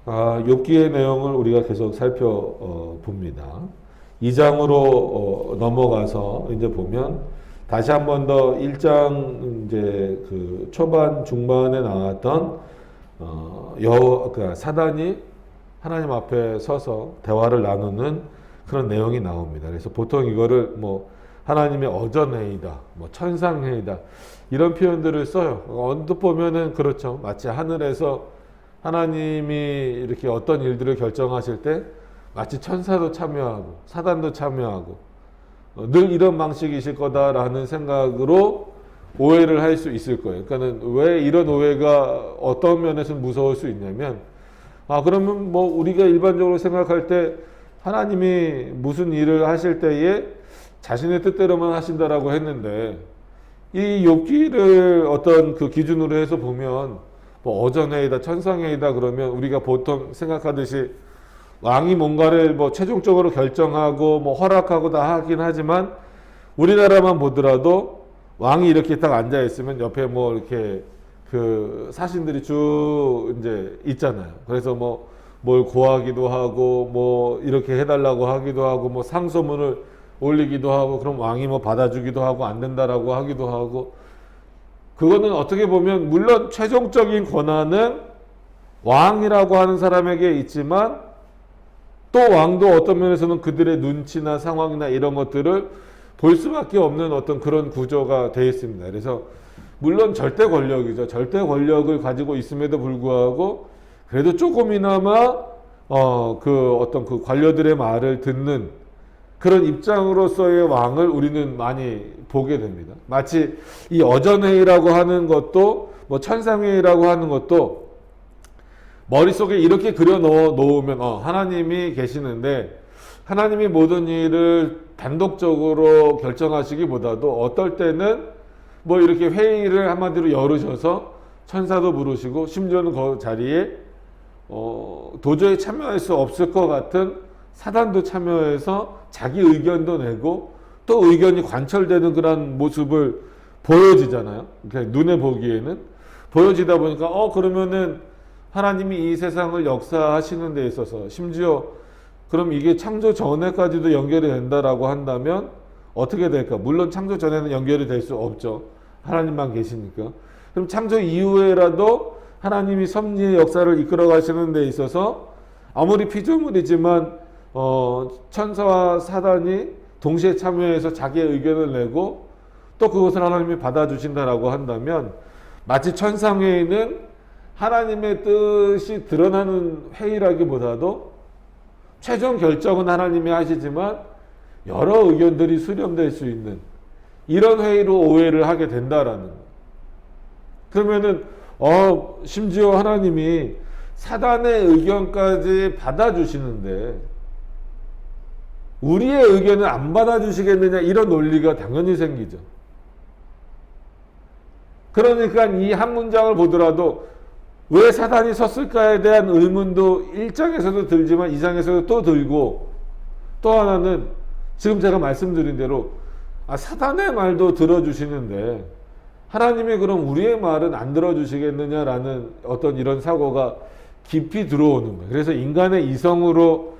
욥기의 내용을 우리가 계속 살펴봅니다. 2장으로 넘어가서 이제 보면 다시 한 번 더 1장 이제 그 초반 중반에 나왔던 그러니까 사단이 하나님 앞에 서서 대화를 나누는 그런 내용이 나옵니다. 그래서 보통 이거를 뭐 하나님의 어전회의다, 뭐 천상회의다 이런 표현들을 써요. 언뜻 보면은 그렇죠. 마치 하늘에서 하나님이 이렇게 어떤 일들을 결정하실 때 마치 천사도 참여하고 사단도 참여하고 늘 이런 방식이실 거다라는 생각으로 오해를 할 수 있을 거예요. 그러니까는 왜 이런 오해가 어떤 면에서는 무서울 수 있냐면 그러면 뭐 우리가 일반적으로 생각할 때 하나님이 무슨 일을 하실 때에 자신의 뜻대로만 하신다라고 했는데 이 욥기를 어떤 그 기준으로 해서 보면 뭐 어전회의다 천상회의다 그러면 우리가 보통 생각하듯이 왕이 뭔가를 뭐 최종적으로 결정하고 뭐 허락하고 다 하긴 하지만 우리나라만 보더라도 왕이 이렇게 딱 앉아 있으면 옆에 뭐 이렇게 그 사신들이 쭉 이제 있잖아요. 그래서 뭐 뭘 고하기도 하고 뭐 이렇게 해달라고 하기도 하고 뭐 상소문을 올리기도 하고 그럼 왕이 뭐 받아주기도 하고 안 된다라고 하기도 하고 그거는 어떻게 보면 물론 최종적인 권한은 왕이라고 하는 사람에게 있지만 또 왕도 어떤 면에서는 그들의 눈치나 상황이나 이런 것들을 볼 수밖에 없는 어떤 그런 구조가 되어 있습니다. 그래서 물론 절대 권력이죠. 절대 권력을 가지고 있음에도 불구하고 그래도 조금이나마 그 어떤 그 관료들의 말을 듣는 그런 입장으로서의 왕을 우리는 많이 보게 됩니다. 마치 이 어전회의라고 하는 것도 뭐 천상회의라고 하는 것도 머릿속에 이렇게 그려 놓으면 하나님이 계시는데 하나님이 모든 일을 단독적으로 결정하시기보다도 어떨 때는 뭐 이렇게 회의를 한마디로 열으셔서 천사도 부르시고 심지어는 그 자리에 도저히 참여할 수 없을 것 같은 사단도 참여해서 자기 의견도 내고 또 의견이 관철되는 그런 모습을 보여지잖아요. 그러니까 눈에 보기에는 보여지다 보니까 그러면은 하나님이 이 세상을 역사하시는 데 있어서 심지어 그럼 이게 창조 전에까지도 연결이 된다라고 한다면 어떻게 될까? 물론 창조 전에는 연결이 될 수 없죠. 하나님만 계시니까. 그럼 창조 이후에라도 하나님이 섭리의 역사를 이끌어 가시는 데 있어서 아무리 피조물이지만 천사와 사단이 동시에 참여해서 자기의 의견을 내고 또 그것을 하나님이 받아주신다라고 한다면 마치 천상회의는 하나님의 뜻이 드러나는 회의라기보다도 최종 결정은 하나님이 하시지만 여러 의견들이 수렴될 수 있는 이런 회의로 오해를 하게 된다라는 거예요. 그러면은 심지어 하나님이 사단의 의견까지 받아주시는데 우리의 의견을 안 받아주시겠느냐 이런 논리가 당연히 생기죠. 그러니까 이 한 문장을 보더라도 왜 사단이 섰을까에 대한 의문도 1장에서도 들지만 2장에서도 또 들고 또 하나는 지금 제가 말씀드린 대로 사단의 말도 들어주시는데 하나님이 그럼 우리의 말은 안 들어주시겠느냐라는 어떤 이런 사고가 깊이 들어오는 거예요. 그래서 인간의 이성으로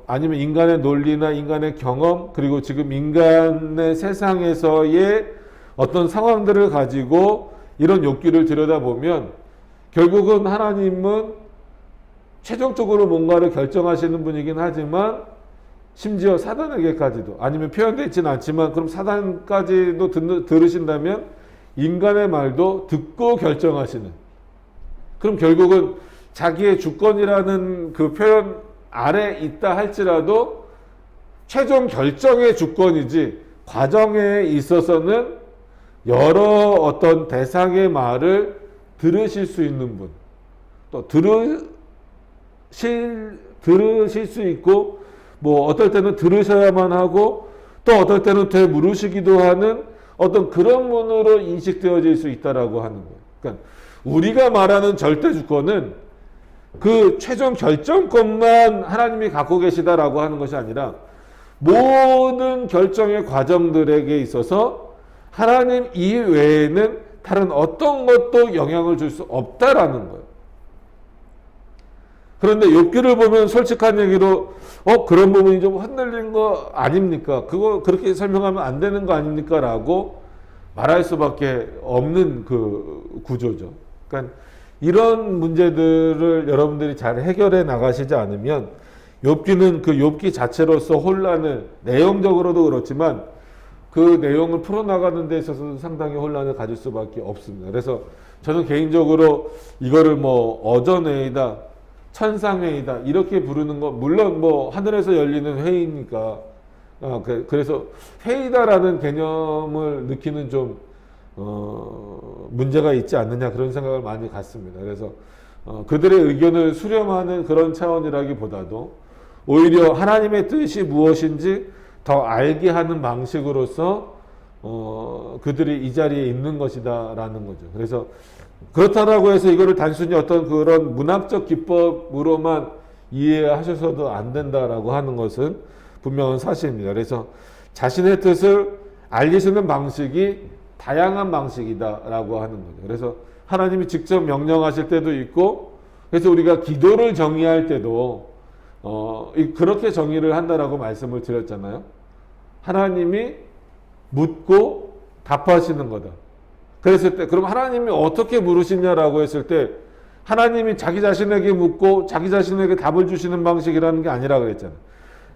아니면 인간의 논리나 인간의 경험 그리고 지금 인간의 세상에서의 어떤 상황들을 가지고 이런 욥기를 들여다보면 결국은 하나님은 최종적으로 뭔가를 결정하시는 분이긴 하지만 심지어 사단에게까지도 아니면 표현되어 있지는 않지만 그럼 사단까지도 들으신다면 인간의 말도 듣고 결정하시는 그럼 결국은 자기의 주권이라는 그 표현 아래 있다 할지라도 최종 결정의 주권이지 과정에 있어서는 여러 어떤 대상의 말을 들으실 수 있는 분, 또 들으실 수 있고, 뭐 어떨 때는 들으셔야만 하고, 또 어떨 때는 되물으시기도 하는 어떤 그런 분으로 인식되어질 수 있다라고 하는 거예요. 그러니까 우리가 말하는 절대 주권은 그 최종 결정권만 하나님이 갖고 계시다라고 하는 것이 아니라 모든 결정의 과정들에게 있어서 하나님 이외에는 다른 어떤 것도 영향을 줄 수 없다라는 거예요. 그런데 욥기를 보면 솔직한 얘기로 그런 부분이 좀 흔들린 거 아닙니까? 그거 그렇게 설명하면 안 되는 거 아닙니까? 라고 말할 수밖에 없는 그 구조죠. 그러니까 이런 문제들을 여러분들이 잘 해결해 나가시지 않으면 욥기는 그 욥기 자체로서 혼란을 내용적으로도 그렇지만 그 내용을 풀어나가는 데 있어서도 상당히 혼란을 가질 수밖에 없습니다. 그래서 저는 개인적으로 이거를 뭐 어전회의다, 천상회의다 이렇게 부르는 거 물론 뭐 하늘에서 열리는 회의니까 그래서 회의다라는 개념을 느끼는 좀 문제가 있지 않느냐 그런 생각을 많이 갖습니다. 그래서 그들의 의견을 수렴하는 그런 차원이라기보다도 오히려 하나님의 뜻이 무엇인지 더 알게 하는 방식으로서 그들이 이 자리에 있는 것이다라는 거죠. 그래서 그렇다라고 해서 이거를 단순히 어떤 그런 문학적 기법으로만 이해하셔서도 안 된다라고 하는 것은 분명한 사실입니다. 그래서 자신의 뜻을 알리시는 방식이 다양한 방식이다라고 하는 거죠. 그래서 하나님이 직접 명령하실 때도 있고, 그래서 우리가 기도를 정의할 때도 그렇게 정의를 한다라고 말씀을 드렸잖아요. 하나님이 묻고 답하시는 거다. 그랬을 때 그럼 하나님이 어떻게 물으시냐라고 했을 때 하나님이 자기 자신에게 묻고 자기 자신에게 답을 주시는 방식이라는 게 아니라 그랬잖아요.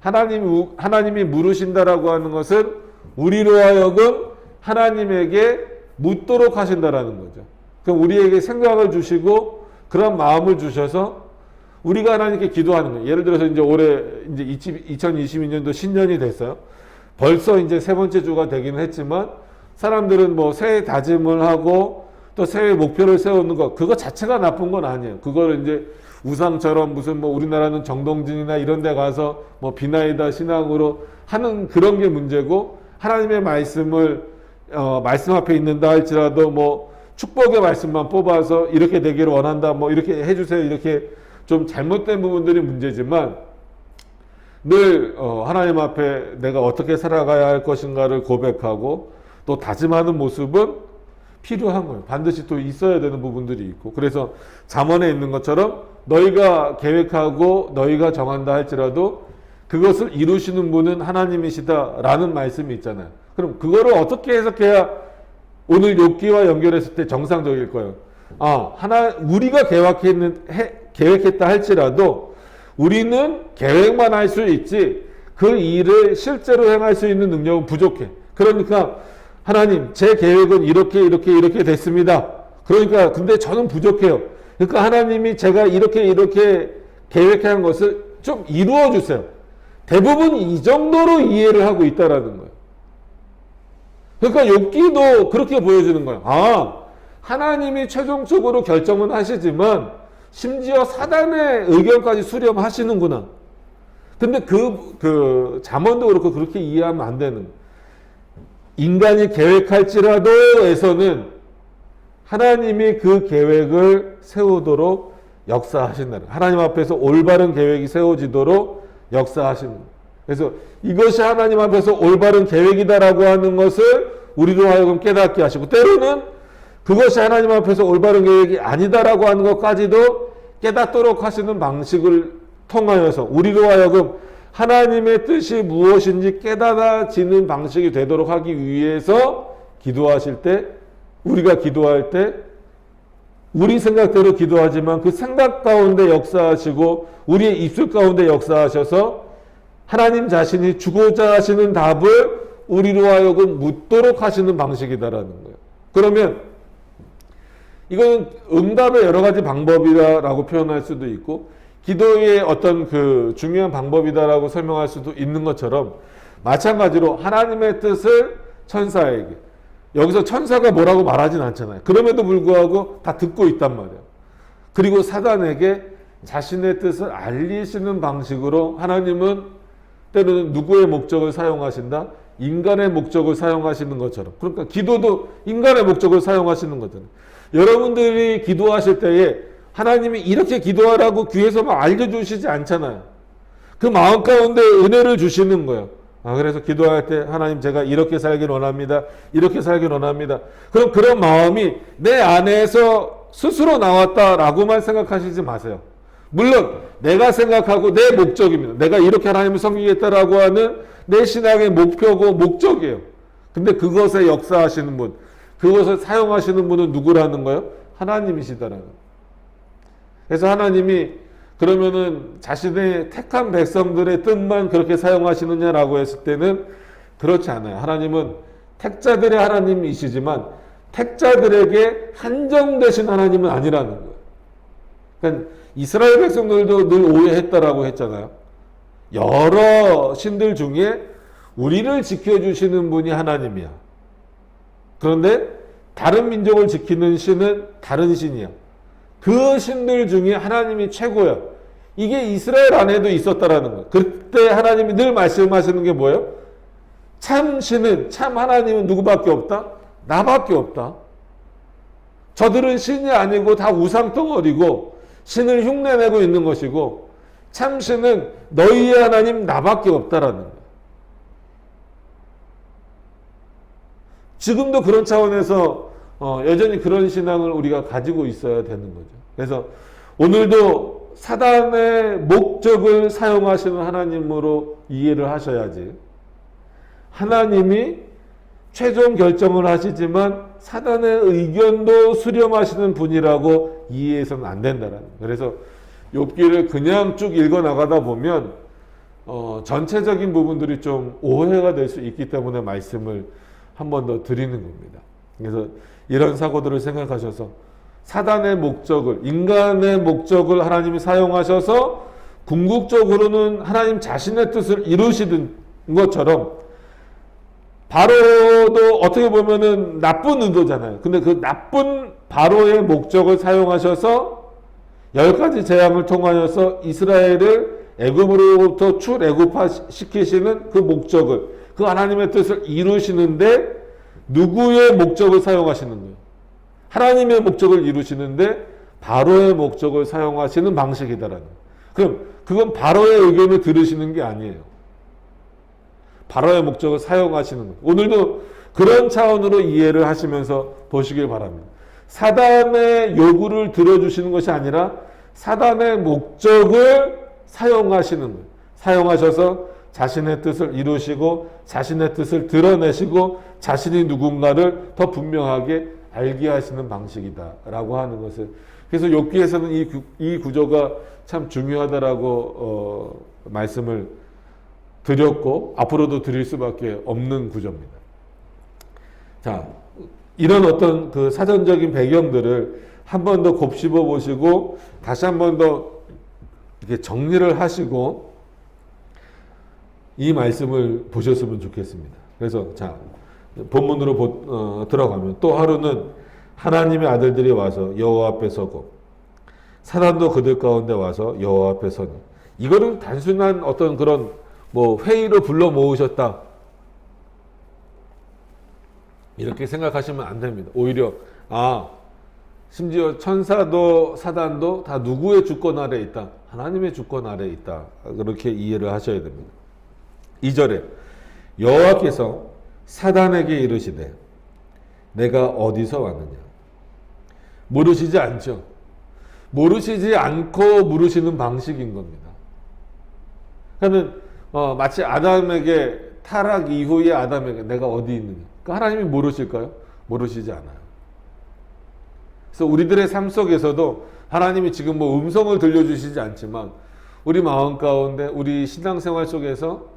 하나님이 물으신다라고 하는 것은 우리로 하여금 하나님에게 묻도록 하신다라는 거죠. 그럼 우리에게 생각을 주시고 그런 마음을 주셔서 우리가 하나님께 기도하는 거예요. 예를 들어서 이제 올해 이제 2022년도 신년이 됐어요. 벌써 이제 세 번째 주가 되기는 했지만 사람들은 뭐 새해 다짐을 하고 또 새해 목표를 세우는 거 그거 자체가 나쁜 건 아니에요. 그거를 이제 우상처럼 무슨 뭐 우리나라는 정동진이나 이런 데 가서 뭐 비나이다 신앙으로 하는 그런 게 문제고 하나님의 말씀을 말씀 앞에 있는다 할지라도 뭐 축복의 말씀만 뽑아서 이렇게 되기를 원한다 뭐 이렇게 해주세요 이렇게 좀 잘못된 부분들이 문제지만 늘 하나님 앞에 내가 어떻게 살아가야 할 것인가를 고백하고 또 다짐하는 모습은 필요한 거예요. 반드시 또 있어야 되는 부분들이 있고 그래서 잠언에 있는 것처럼 너희가 계획하고 너희가 정한다 할지라도 그것을 이루시는 분은 하나님이시다라는 말씀이 있잖아요. 그럼 그거를 어떻게 해석해야 오늘 욥기와 연결했을 때 정상적일 거예요. 우리가 계획했다 할지라도 우리는 계획만 할 수 있지 그 일을 실제로 행할 수 있는 능력은 부족해. 그러니까 하나님 제 계획은 이렇게 됐습니다. 그러니까 근데 저는 부족해요. 그러니까 하나님이 제가 이렇게 계획한 것을 좀 이루어 주세요. 대부분 이 정도로 이해를 하고 있다라는 거예요. 그러니까 욥기도 그렇게 보여주는 거예요. 하나님이 최종적으로 결정은 하시지만 심지어 사단의 의견까지 수렴하시는구나. 근데 그 잠언도 그렇고 그렇게 이해하면 안 되는. 인간이 계획할지라도에서는 하나님이 그 계획을 세우도록 역사하신다는. 하나님 앞에서 올바른 계획이 세워지도록 역사하시는. 그래서 이것이 하나님 앞에서 올바른 계획이다라고 하는 것을 우리로 하여금 깨닫게 하시고 때로는 그것이 하나님 앞에서 올바른 계획이 아니다라고 하는 것까지도 깨닫도록 하시는 방식을 통하여서 우리로 하여금 하나님의 뜻이 무엇인지 깨달아지는 방식이 되도록 하기 위해서 기도하실 때 우리가 기도할 때 우리 생각대로 기도하지만 그 생각 가운데 역사하시고 우리의 입술 가운데 역사하셔서 하나님 자신이 주고자 하시는 답을 우리로 하여금 묻도록 하시는 방식이다라는 거예요. 그러면 이거는 응답의 여러 가지 방법이다라고 표현할 수도 있고 기도의 어떤 그 중요한 방법이다라고 설명할 수도 있는 것처럼 마찬가지로 하나님의 뜻을 천사에게 여기서 천사가 뭐라고 말하진 않잖아요. 그럼에도 불구하고 다 듣고 있단 말이에요. 그리고 사단에게 자신의 뜻을 알리시는 방식으로 하나님은 때로는 누구의 목적을 사용하신다? 인간의 목적을 사용하시는 것처럼. 그러니까 기도도 인간의 목적을 사용하시는 거잖아요. 여러분들이 기도하실 때에 하나님이 이렇게 기도하라고 귀에서만 알려주시지 않잖아요. 그 마음 가운데 은혜를 주시는 거예요. 그래서 기도할 때 하나님 제가 이렇게 살길 원합니다. 이렇게 살길 원합니다. 그럼 그런 마음이 내 안에서 스스로 나왔다라고만 생각하시지 마세요. 물론 내가 생각하고 내 목적입니다. 내가 이렇게 하나님을 섬기겠다라고 하는 내 신앙의 목표고 목적이에요. 근데 그것에 역사하시는 분, 그것을 사용하시는 분은 누구라는 거예요? 하나님이시다라는 거예요. 그래서 하나님이 그러면은 자신의 택한 백성들의 뜻만 그렇게 사용하시느냐라고 했을 때는 그렇지 않아요. 하나님은 택자들의 하나님이시지만 택자들에게 한정되신 하나님은 아니라는 거예요. 그러니까 이스라엘 백성들도 늘 오해했다라고 했잖아요. 여러 신들 중에 우리를 지켜주시는 분이 하나님이야. 그런데 다른 민족을 지키는 신은 다른 신이야. 그 신들 중에 하나님이 최고야. 이게 이스라엘 안에도 있었다라는 거예요. 그때 하나님이 늘 말씀하시는 게 뭐예요? 참 신은, 참 하나님은 누구밖에 없다? 나밖에 없다. 저들은 신이 아니고 다 우상덩어리고 신을 흉내내고 있는 것이고 참 신은 너희의 하나님 나밖에 없다라는 거예요. 지금도 그런 차원에서 여전히 그런 신앙을 우리가 가지고 있어야 되는 거죠. 그래서 오늘도 사단의 목적을 사용하시는 하나님으로 이해를 하셔야지. 하나님이 최종 결정을 하시지만 사단의 의견도 수렴하시는 분이라고 이해해서는 안 된다라는 거예요. 그래서 욥기를 그냥 쭉 읽어 나가다 보면 전체적인 부분들이 좀 오해가 될 수 있기 때문에 말씀을 한 번 더 드리는 겁니다. 그래서 이런 사고들을 생각하셔서 사단의 목적을, 인간의 목적을 하나님이 사용하셔서 궁극적으로는 하나님 자신의 뜻을 이루시는 것처럼 바로도 어떻게 보면은 나쁜 의도잖아요. 근데 그 나쁜 바로의 목적을 사용하셔서 10가지 재앙을 통하여서 이스라엘을 애굽으로부터 출애굽시키시는 그 목적을, 그 하나님의 뜻을 이루시는데 누구의 목적을 사용하시는 거예요? 하나님의 목적을 이루시는데 바로의 목적을 사용하시는 방식이다라는 거예요. 그럼 그건 바로의 의견을 들으시는 게 아니에요. 바로의 목적을 사용하시는 거예요. 오늘도 그런 차원으로 이해를 하시면서 보시길 바랍니다. 사단의 요구를 들어주시는 것이 아니라 사단의 목적을 사용하시는 거예요. 사용하셔서 자신의 뜻을 이루시고 자신의 뜻을 드러내시고 자신이 누군가를 더 분명하게 알게 하시는 방식이다라고 하는 것을, 그래서 욥기에서는 이 구조가 참 중요하다라고 말씀을 드렸고 앞으로도 드릴 수밖에 없는 구조입니다. 자, 이런 어떤 그 사전적인 배경들을 한 번 더 곱씹어 보시고 다시 한 번 더 이렇게 정리를 하시고 이 말씀을 보셨으면 좋겠습니다. 그래서 자, 본문으로 들어가면 또 하루는 하나님의 아들들이 와서 여호와 앞에 서고 사단도 그들 가운데 와서 여호와 앞에 서니, 이거는 단순한 어떤 그런 뭐 회의로 불러 모으셨다 이렇게 생각하시면 안 됩니다. 오히려 심지어 천사도 사단도 다 누구의 주권 아래에 있다? 하나님의 주권 아래에 있다. 그렇게 이해를 하셔야 됩니다. 2절에 여호와께서 사단에게 이르시되 내가 어디서 왔느냐? 물으시지 않죠. 물으시지 않고 물으시는 방식인 겁니다. 그러면 마치 아담에게, 타락 이후에 아담에게 내가 어디 있느냐? 그러니까 하나님이 물으실까요? 물으시지 않아요. 그래서 우리들의 삶 속에서도 하나님이 지금 뭐 음성을 들려주시지 않지만 우리 마음 가운데 우리 신앙생활 속에서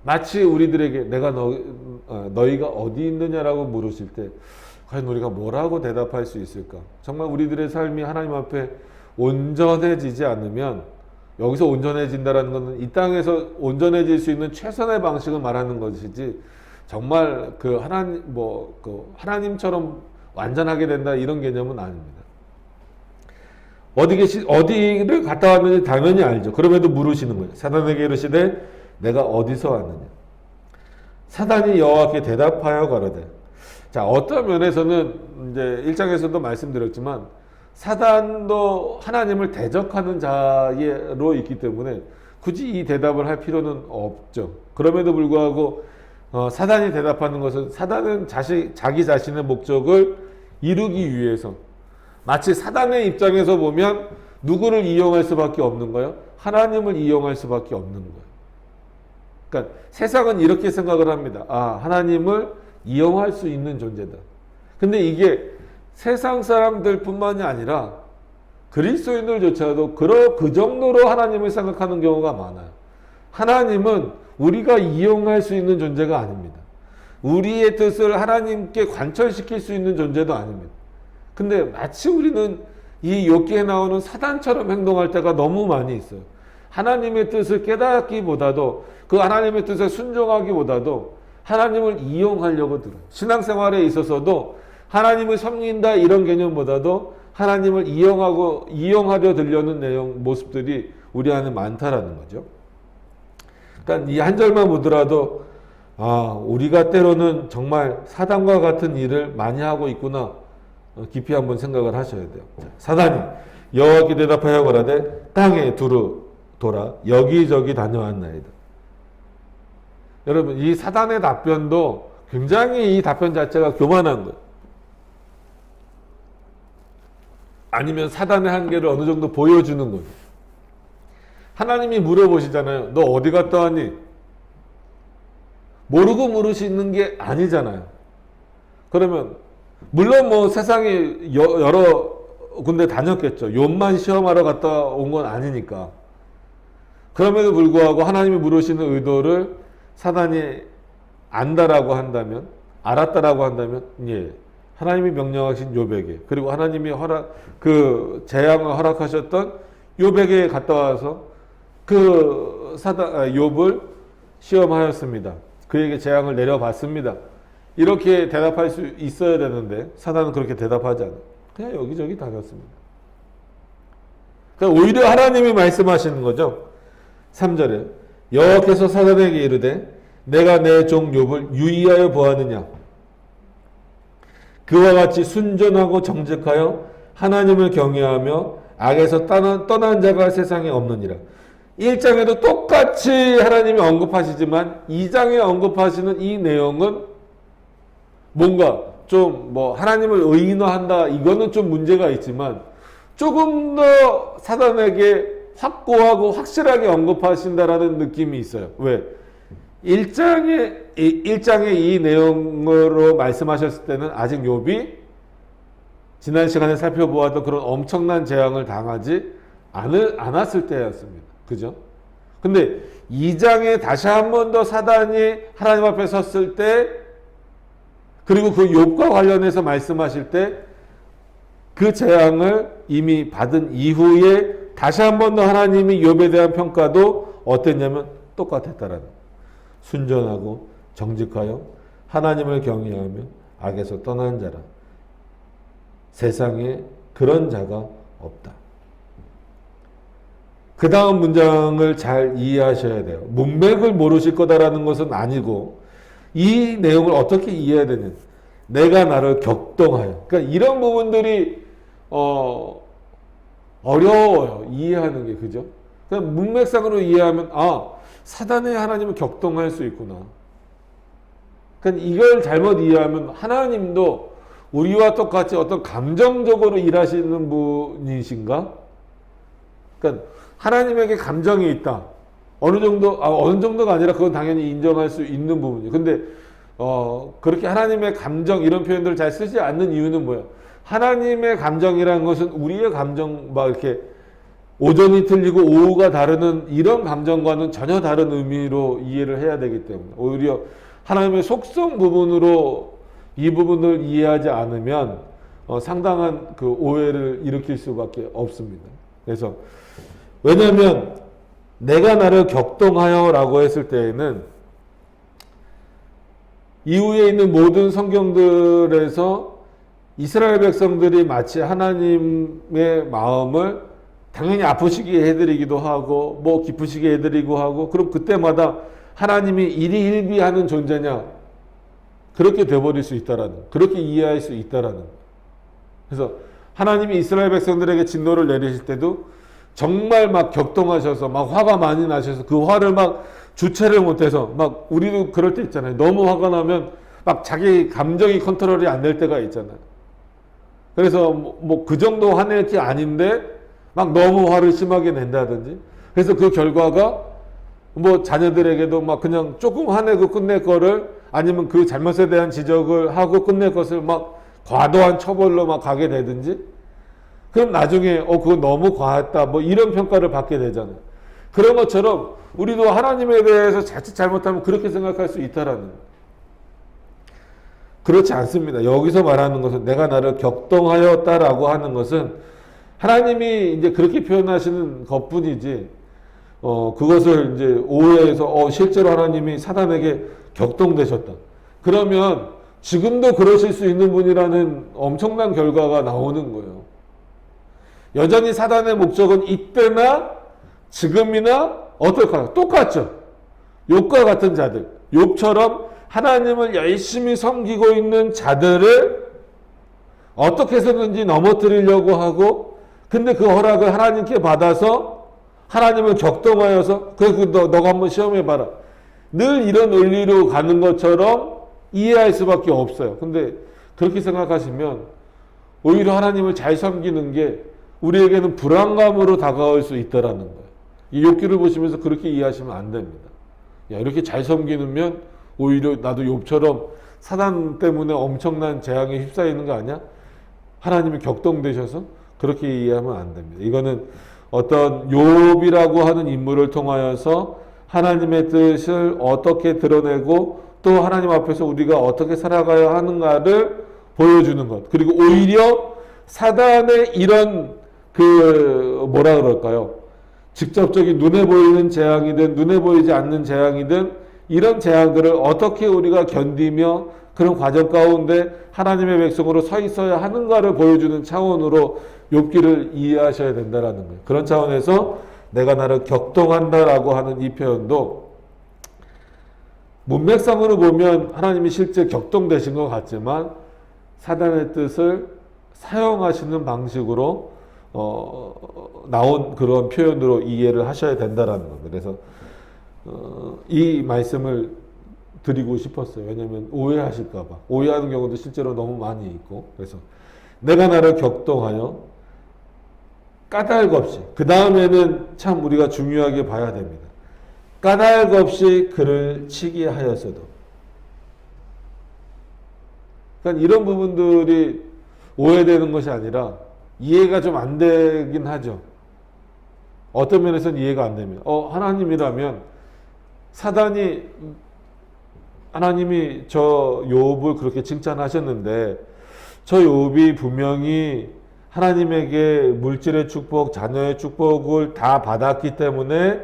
마치 우리들에게 내가 너희가 어디 있느냐라고 물으실 때 과연 우리가 뭐라고 대답할 수 있을까? 정말 우리들의 삶이 하나님 앞에 온전해지지 않으면, 여기서 온전해진다라는 것은 이 땅에서 온전해질 수 있는 최선의 방식을 말하는 것이지 정말 하나님처럼 완전하게 된다 이런 개념은 아닙니다. 어디를 갔다 왔는지 당연히 알죠. 그럼에도 물으시는 거예요. 사단에게 이르시되 내가 어디서 왔느냐? 사단이 여호와께 대답하여 가로되. 자, 어떤 면에서는 이제 1장에서도 말씀드렸지만 사단도 하나님을 대적하는 자로 있기 때문에 굳이 이 대답을 할 필요는 없죠. 그럼에도 불구하고 사단이 대답하는 것은 사단은 자기 자신의 목적을 이루기 위해서, 마치 사단의 입장에서 보면 누구를 이용할 수밖에 없는 거예요? 하나님을 이용할 수밖에 없는 거예요. 그러니까 세상은 이렇게 생각을 합니다. 아, 하나님을 이용할 수 있는 존재다. 근데 이게 세상 사람들뿐만이 아니라 그리스도인들조차도 그 정도로 하나님을 생각하는 경우가 많아요. 하나님은 우리가 이용할 수 있는 존재가 아닙니다. 우리의 뜻을 하나님께 관철시킬 수 있는 존재도 아닙니다. 근데 마치 우리는 이 욥기에 나오는 사단처럼 행동할 때가 너무 많이 있어요. 하나님의 뜻을 깨닫기보다도 그 하나님의 뜻에 순종하기보다도 하나님을 이용하려고 들어요. 신앙생활에 있어서도 하나님을 섬긴다 이런 개념보다도 하나님을 이용하려 들려는 내용 모습들이 우리 안에 많다라는 거죠. 그러니까 이 한 절만 보더라도 아, 우리가 때로는 정말 사단과 같은 일을 많이 하고 있구나 깊이 한번 생각을 하셔야 돼요. 사단이 여호와께 대답하여 가라되 땅에 두루 돌아 여기저기 다녀왔나이다. 여러분, 이 사단의 답변도 굉장히 이 답변 자체가 교만한 거예요. 아니면 사단의 한계를 어느 정도 보여주는 거예요. 하나님이 물어보시잖아요. 너 어디 갔다 왔니? 모르고 물으시는 게 아니잖아요. 그러면 물론 뭐 세상에 여러 군데 다녔겠죠. 욥만 시험하러 갔다 온 건 아니니까. 그럼에도 불구하고 하나님이 물으시는 의도를 사단이 안다라고 한다면, 알았다라고 한다면, 예, 하나님이 명령하신 욥에게, 그리고 하나님이 재앙을 허락하셨던 욥에게 갔다 와서 욥을 시험하였습니다. 그에게 재앙을 내려봤습니다. 이렇게 대답할 수 있어야 되는데 사단은 그렇게 대답하지 않아요. 그냥 여기저기 다녔습니다. 그러니까 오히려 하나님이 말씀하시는 거죠. 3절에 여호와께서 사단에게 이르되 내가 내 종 욥을 유의하여 보았느냐. 그와 같이 순전하고 정직하여 하나님을 경외하며 악에서 떠난 자가 세상에 없느니라. 1장에도 똑같이 하나님이 언급하시지만 2장에 언급하시는 이 내용은 뭔가 좀 하나님을 의인화한다 이거는 좀 문제가 있지만 조금 더 사단에게 확고하고 확실하게 언급하신다라는 느낌이 있어요. 왜? 1장의 이 내용으로 말씀하셨을 때는 아직 욥이 지난 시간에 살펴보았던 그런 엄청난 재앙을 당하지 않았을 때였습니다. 그죠? 근데 2장에 다시 한 번 더 사단이 하나님 앞에 섰을 때, 그리고 그 욥과 관련해서 말씀하실 때 그 재앙을 이미 받은 이후에 다시 한 번 더 하나님이 욥에 대한 평가도 어땠냐면 똑같았다라는, 순전하고 정직하여 하나님을 경외하며 악에서 떠난 자라. 세상에 그런 자가 없다. 그 다음 문장을 잘 이해하셔야 돼요. 문맥을 모르실 거다라는 것은 아니고 이 내용을 어떻게 이해해야 되는, 내가 나를 격동하여. 그러니까 이런 부분들이 어려워요. 이해하는 게. 그죠? 그냥 문맥상으로 이해하면 사단의 하나님을 격동할 수 있구나. 그러니까 이걸 잘못 이해하면 하나님도 우리와 똑같이 어떤 감정적으로 일하시는 분이신가? 그러니까 하나님에게 감정이 있다. 어느 정도가 아니라 그건 당연히 인정할 수 있는 부분이에요. 근데 그렇게 하나님의 감정 이런 표현들을 잘 쓰지 않는 이유는 뭐예요? 하나님의 감정이라는 것은 우리의 감정 이렇게 오전이 틀리고 오후가 다르는 이런 감정과는 전혀 다른 의미로 이해를 해야 되기 때문에 오히려 하나님의 속성 부분으로 이 부분을 이해하지 않으면 상당한 그 오해를 일으킬 수밖에 없습니다. 그래서 왜냐하면 내가 나를 격동하여 라고 했을 때에는 이후에 있는 모든 성경들에서 이스라엘 백성들이 마치 하나님의 마음을 당연히 아프시게 해드리기도 하고 기쁘시게 해드리고 하고, 그럼 그때마다 하나님이 일희일비하는 존재냐, 그렇게 돼버릴 수 있다라는, 그렇게 이해할 수 있다라는. 그래서 하나님이 이스라엘 백성들에게 진노를 내리실 때도 정말 막 격동하셔서 막 화가 많이 나셔서 그 화를 막 주체를 못해서 우리도 그럴 때 있잖아요. 너무 화가 나면 막 자기 감정이 컨트롤이 안 될 때가 있잖아요. 그래서 그 정도 화낼 게 아닌데 막 너무 화를 심하게 낸다든지. 그래서 그 결과가 뭐 자녀들에게도 막 그냥 조금 화내고 끝낼 거를, 아니면 그 잘못에 대한 지적을 하고 끝낼 것을 막 과도한 처벌로 막 가게 되든지, 그럼 나중에 그거 너무 과했다 뭐 이런 평가를 받게 되잖아요. 그런 것처럼 우리도 하나님에 대해서 자칫 잘못하면 그렇게 생각할 수 있다라는 거예요. 그렇지 않습니다. 여기서 말하는 것은 내가 나를 격동하였다라고 하는 것은 하나님이 이제 그렇게 표현하시는 것뿐이지, 그것을 이제 오해해서 실제로 하나님이 사단에게 격동되셨다. 그러면 지금도 그러실 수 있는 분이라는 엄청난 결과가 나오는 거예요. 여전히 사단의 목적은 이때나 지금이나 어떨까요? 똑같죠. 욥과 같은 자들, 욥처럼 하나님을 열심히 섬기고 있는 자들을 어떻게 해서든지 넘어뜨리려고 하고, 근데 그 허락을 하나님께 받아서 하나님을 격동하여서 너가 한번 시험해봐라. 늘 이런 논리로 가는 것처럼 이해할 수밖에 없어요. 근데 그렇게 생각하시면 오히려 하나님을 잘 섬기는 게 우리에게는 불안감으로 다가올 수 있다라는 거예요. 이 욥기를 보시면서 그렇게 이해하시면 안 됩니다. 야, 이렇게 잘 섬기면 오히려 나도 욥처럼 사단 때문에 엄청난 재앙에 휩싸이는 거 아니야? 하나님이 격동되셔서 그렇게 이해하면 안 됩니다. 이거는 어떤 욥이라고 하는 인물을 통하여서 하나님의 뜻을 어떻게 드러내고 또 하나님 앞에서 우리가 어떻게 살아가야 하는가를 보여주는 것. 그리고 오히려 사단의 이런 뭐라 그럴까요? 직접적인 눈에 보이는 재앙이든 눈에 보이지 않는 재앙이든 이런 재앙들을 어떻게 우리가 견디며 그런 과정 가운데 하나님의 백성으로 서 있어야 하는가를 보여주는 차원으로 욥기를 이해하셔야 된다라는 거예요. 그런 차원에서 내가 나를 격동한다라고 하는 이 표현도 문맥상으로 보면 하나님이 실제 격동되신 것 같지만 사단의 뜻을 사용하시는 방식으로 나온 그런 표현으로 이해를 하셔야 된다라는 겁니다. 그래서 이 말씀을 드리고 싶었어요. 왜냐하면 오해하실까봐. 오해하는 경우도 실제로 너무 많이 있고. 그래서 내가 나를 격동하여 까닭 없이, 그 다음에는 참 우리가 중요하게 봐야 됩니다. 까닭 없이 그를 치게 하였어도. 그러니까 이런 부분들이 오해되는 것이 아니라 이해가 좀 안 되긴 하죠. 어떤 면에서는 이해가 안 됩니다. 하나님이라면 하나님이 저 욥을 그렇게 칭찬하셨는데 저 욥이 분명히 하나님에게 물질의 축복, 자녀의 축복을 다 받았기 때문에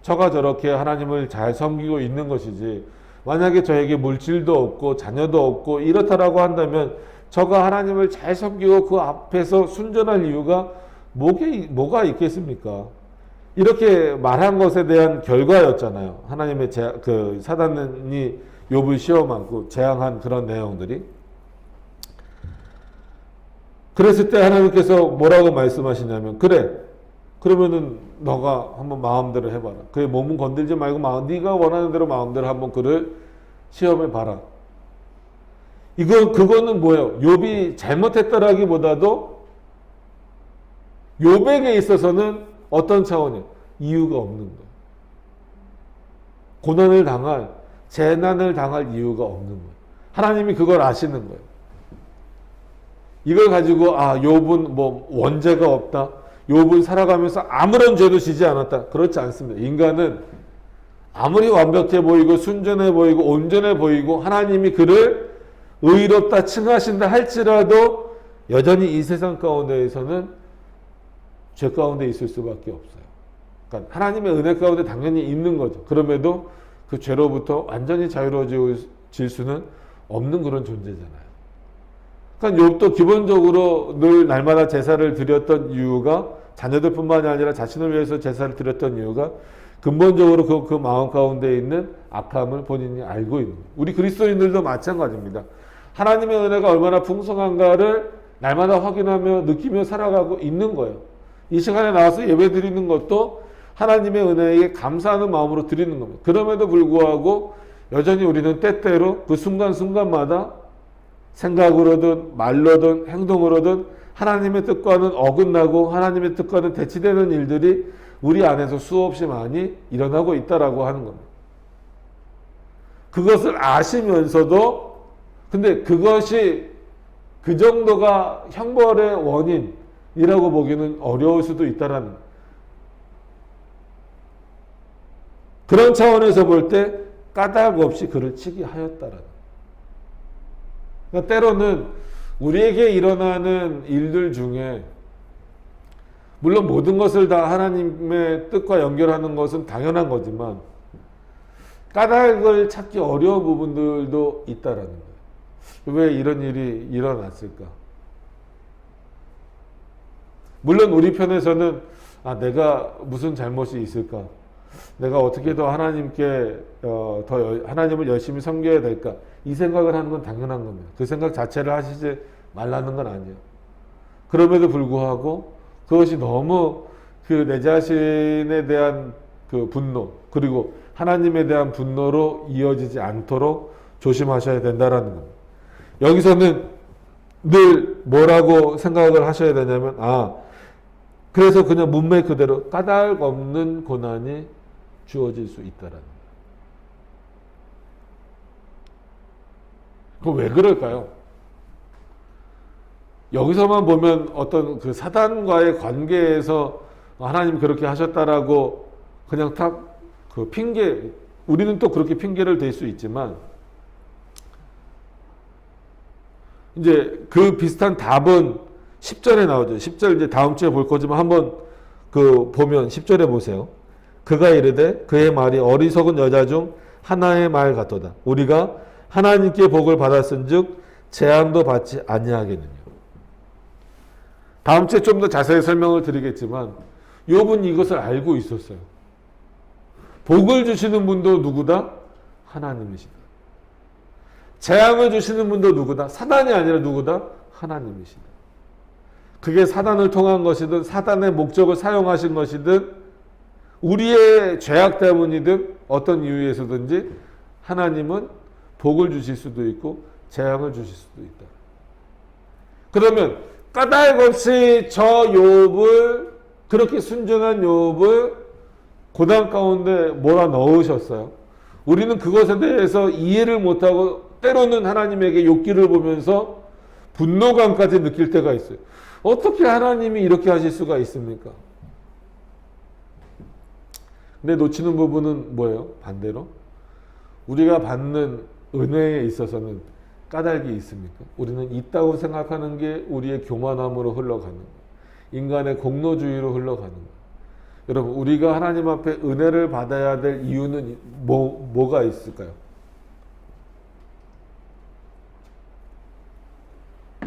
저가 저렇게 하나님을 잘 섬기고 있는 것이지, 만약에 저에게 물질도 없고 자녀도 없고 이렇다라고 한다면 저가 하나님을 잘 섬기고 그 앞에서 순전할 이유가 뭐가 있겠습니까? 이렇게 말한 것에 대한 결과였잖아요. 하나님의 사단이 욥을 시험하고 재앙한 그런 내용들이. 그랬을 때 하나님께서 뭐라고 말씀하시냐면, 그래, 그러면은 너가 한번 마음대로 해봐라. 그의 몸은 건들지 말고 네가 원하는 대로 마음대로 한번 그를 시험해봐라. 그거는 뭐예요? 욥이 잘못했다라기보다도 욥에게 있어서는 어떤 차원이에요? 이유가 없는 거예요. 고난을 당할, 재난을 당할 이유가 없는 거예요. 하나님이 그걸 아시는 거예요. 이걸 가지고 욥은 뭐 원죄가 없다, 욥은 살아가면서 아무런 죄도 지지 않았다, 그렇지 않습니다. 인간은 아무리 완벽해 보이고 순전해 보이고 온전해 보이고 하나님이 그를 의롭다 칭하신다 할지라도 여전히 이 세상 가운데에서는 죄 가운데 있을 수밖에 없어요. 그러니까 하나님의 은혜 가운데 당연히 있는 거죠. 그럼에도 그 죄로부터 완전히 자유로워질 수는 없는 그런 존재잖아요. 그러니까 욥도 기본적으로 늘 날마다 제사를 드렸던 이유가, 자녀들뿐만이 아니라 자신을 위해서 제사를 드렸던 이유가 근본적으로 그 마음 가운데 있는 악함을 본인이 알고 있는 거예요. 우리 그리스도인들도 마찬가지입니다. 하나님의 은혜가 얼마나 풍성한가를 날마다 확인하며 느끼며 살아가고 있는 거예요. 이 시간에 나와서 예배 드리는 것도 하나님의 은혜에 감사하는 마음으로 드리는 겁니다. 그럼에도 불구하고 여전히 우리는 때때로 그 순간순간마다 생각으로든 말로든 행동으로든 하나님의 뜻과는 어긋나고 하나님의 뜻과는 대치되는 일들이 우리 안에서 수없이 많이 일어나고 있다라고 하는 겁니다. 그것을 아시면서도 근데 그것이 그 정도가 형벌의 원인이라고 보기는 어려울 수도 있다라는 거예요. 그런 차원에서 볼 때 까닭 없이 그를 치게 하였다라는 거예요. 그러니까 때로는 우리에게 일어나는 일들 중에 물론 모든 것을 다 하나님의 뜻과 연결하는 것은 당연한 거지만 까닭을 찾기 어려운 부분들도 있다라는 거예요. 왜 이런 일이 일어났을까? 물론 우리 편에서는 내가 무슨 잘못이 있을까? 내가 어떻게 더 하나님께 하나님을 열심히 섬겨야 될까? 이 생각을 하는 건 당연한 겁니다. 그 생각 자체를 하시지 말라는 건 아니에요. 그럼에도 불구하고 그것이 너무 그 내 자신에 대한 그 분노 그리고 하나님에 대한 분노로 이어지지 않도록 조심하셔야 된다라는 겁니다. 여기서는 늘 뭐라고 생각을 하셔야 되냐면 그래서 그냥 문맥 그대로 까닭 없는 고난이 주어질 수 있다라는 거예요. 그럼 왜 그럴까요? 여기서만 보면 어떤 그 사단과의 관계에서 하나님 그렇게 하셨다라고 그냥 딱 그 핑계, 우리는 또 그렇게 핑계를 댈 수 있지만 이제 그 비슷한 답은 10절에 나오죠. 10절 이제 다음 주에 볼 거지만 한번 그 보면 10절에 보세요. 그가 이르되 그의 말이 어리석은 여자 중 하나의 말 같도다. 우리가 하나님께 복을 받았은즉 재앙도 받지 아니하겠느냐. 다음 주에 좀 더 자세히 설명을 드리겠지만 욥은 이것을 알고 있었어요. 복을 주시는 분도 누구다? 하나님이시다. 재앙을 주시는 분도 누구다? 사단이 아니라 누구다? 하나님이시다. 그게 사단을 통한 것이든 사단의 목적을 사용하신 것이든 우리의 죄악 때문이든 어떤 이유에서든지 하나님은 복을 주실 수도 있고 재앙을 주실 수도 있다. 그러면 까닭 없이 저 욥을 그렇게 순전한 욥을 고난 가운데 몰아넣으셨어요. 우리는 그것에 대해서 이해를 못하고 때로는 하나님에게 욕기를 보면서 분노감까지 느낄 때가 있어요. 어떻게 하나님이 이렇게 하실 수가 있습니까? 근데 놓치는 부분은 뭐예요? 반대로 우리가 받는 은혜에 있어서는 까닭이 있습니까? 우리는 있다고 생각하는 게 우리의 교만함으로 흘러가는 거예요. 인간의 공로주의로 흘러가는 거예요. 여러분 우리가 하나님 앞에 은혜를 받아야 될 이유는 뭐가 있을까요?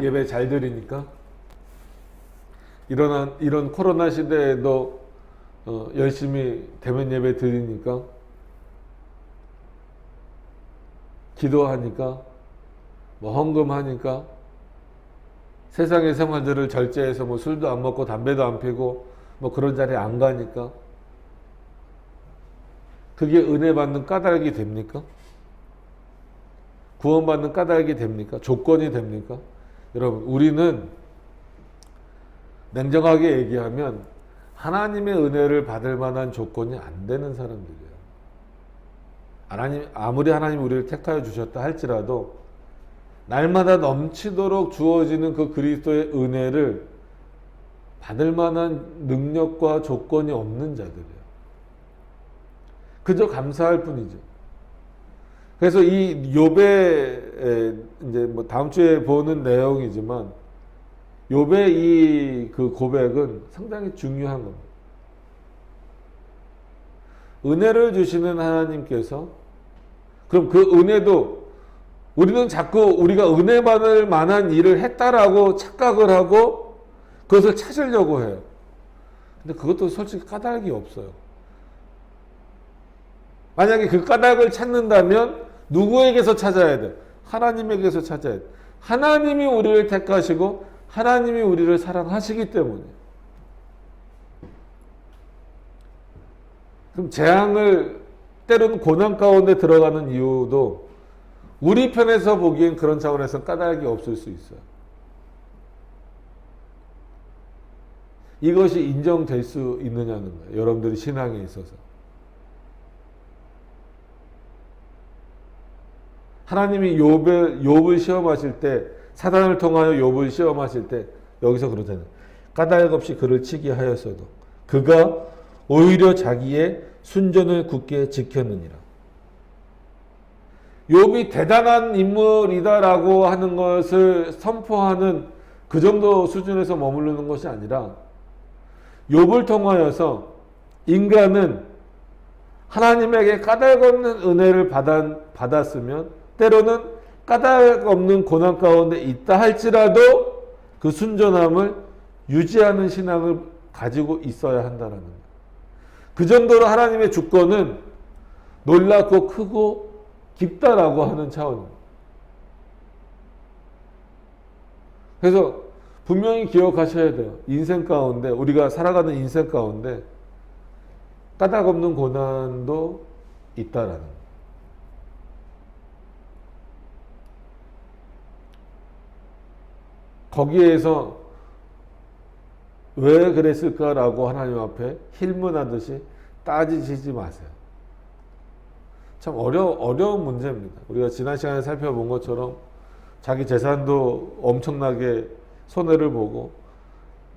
예배 잘 드리니까? 이런 코로나 시대에도 열심히 대면 예배 드리니까? 기도하니까? 헌금하니까? 세상의 생활들을 절제해서 술도 안 먹고 담배도 안 피고 그런 자리에 안 가니까? 그게 은혜 받는 까닭이 됩니까? 구원받는 까닭이 됩니까? 조건이 됩니까? 여러분 우리는 냉정하게 얘기하면 하나님의 은혜를 받을 만한 조건이 안 되는 사람들이에요. 아무리 하나님 우리를 택하여 주셨다 할지라도 날마다 넘치도록 주어지는 그 그리스도의 은혜를 받을 만한 능력과 조건이 없는 자들이에요. 그저 감사할 뿐이죠. 그래서 이 욥의 이제 다음 주에 보는 내용이지만 욥의 이 그 고백은 상당히 중요한 겁니다. 은혜를 주시는 하나님께서 그럼 그 은혜도 우리는 자꾸 우리가 은혜 받을 만한 일을 했다라고 착각을 하고 그것을 찾으려고 해요. 근데 그것도 솔직히 까닭이 없어요. 만약에 그 까닭을 찾는다면 누구에게서 찾아야 돼? 하나님에게서 찾아야 돼. 하나님이 우리를 택하시고 하나님이 우리를 사랑하시기 때문에. 그럼 재앙을 때로는 고난 가운데 들어가는 이유도 우리 편에서 보기엔 그런 차원에서 까닭이 없을 수 있어요. 이것이 인정될 수 있느냐는 거예요. 여러분들이 신앙에 있어서. 하나님이 욥을 시험하실 때, 사단을 통하여 욥을 시험하실 때 여기서 그러잖아요. 까닭 없이 그를 치게 하였어도 그가 오히려 자기의 순전을 굳게 지켰느니라. 욥이 대단한 인물이다라고 하는 것을 선포하는 그 정도 수준에서 머무르는 것이 아니라 욥을 통하여서 인간은 하나님에게 까닭 없는 은혜를 받았으면 때로는 까닭 없는 고난 가운데 있다 할지라도 그 순전함을 유지하는 신앙을 가지고 있어야 한다는 거예요. 그 정도로 하나님의 주권은 놀랍고 크고 깊다라고 하는 차원입니다. 그래서 분명히 기억하셔야 돼요. 인생 가운데, 우리가 살아가는 인생 가운데 까닭 없는 고난도 있다라는 거예요. 거기에서 왜 그랬을까라고 하나님 앞에 힐문하듯이 따지지 마세요. 참 어려운 문제입니다. 우리가 지난 시간에 살펴본 것처럼 자기 재산도 엄청나게 손해를 보고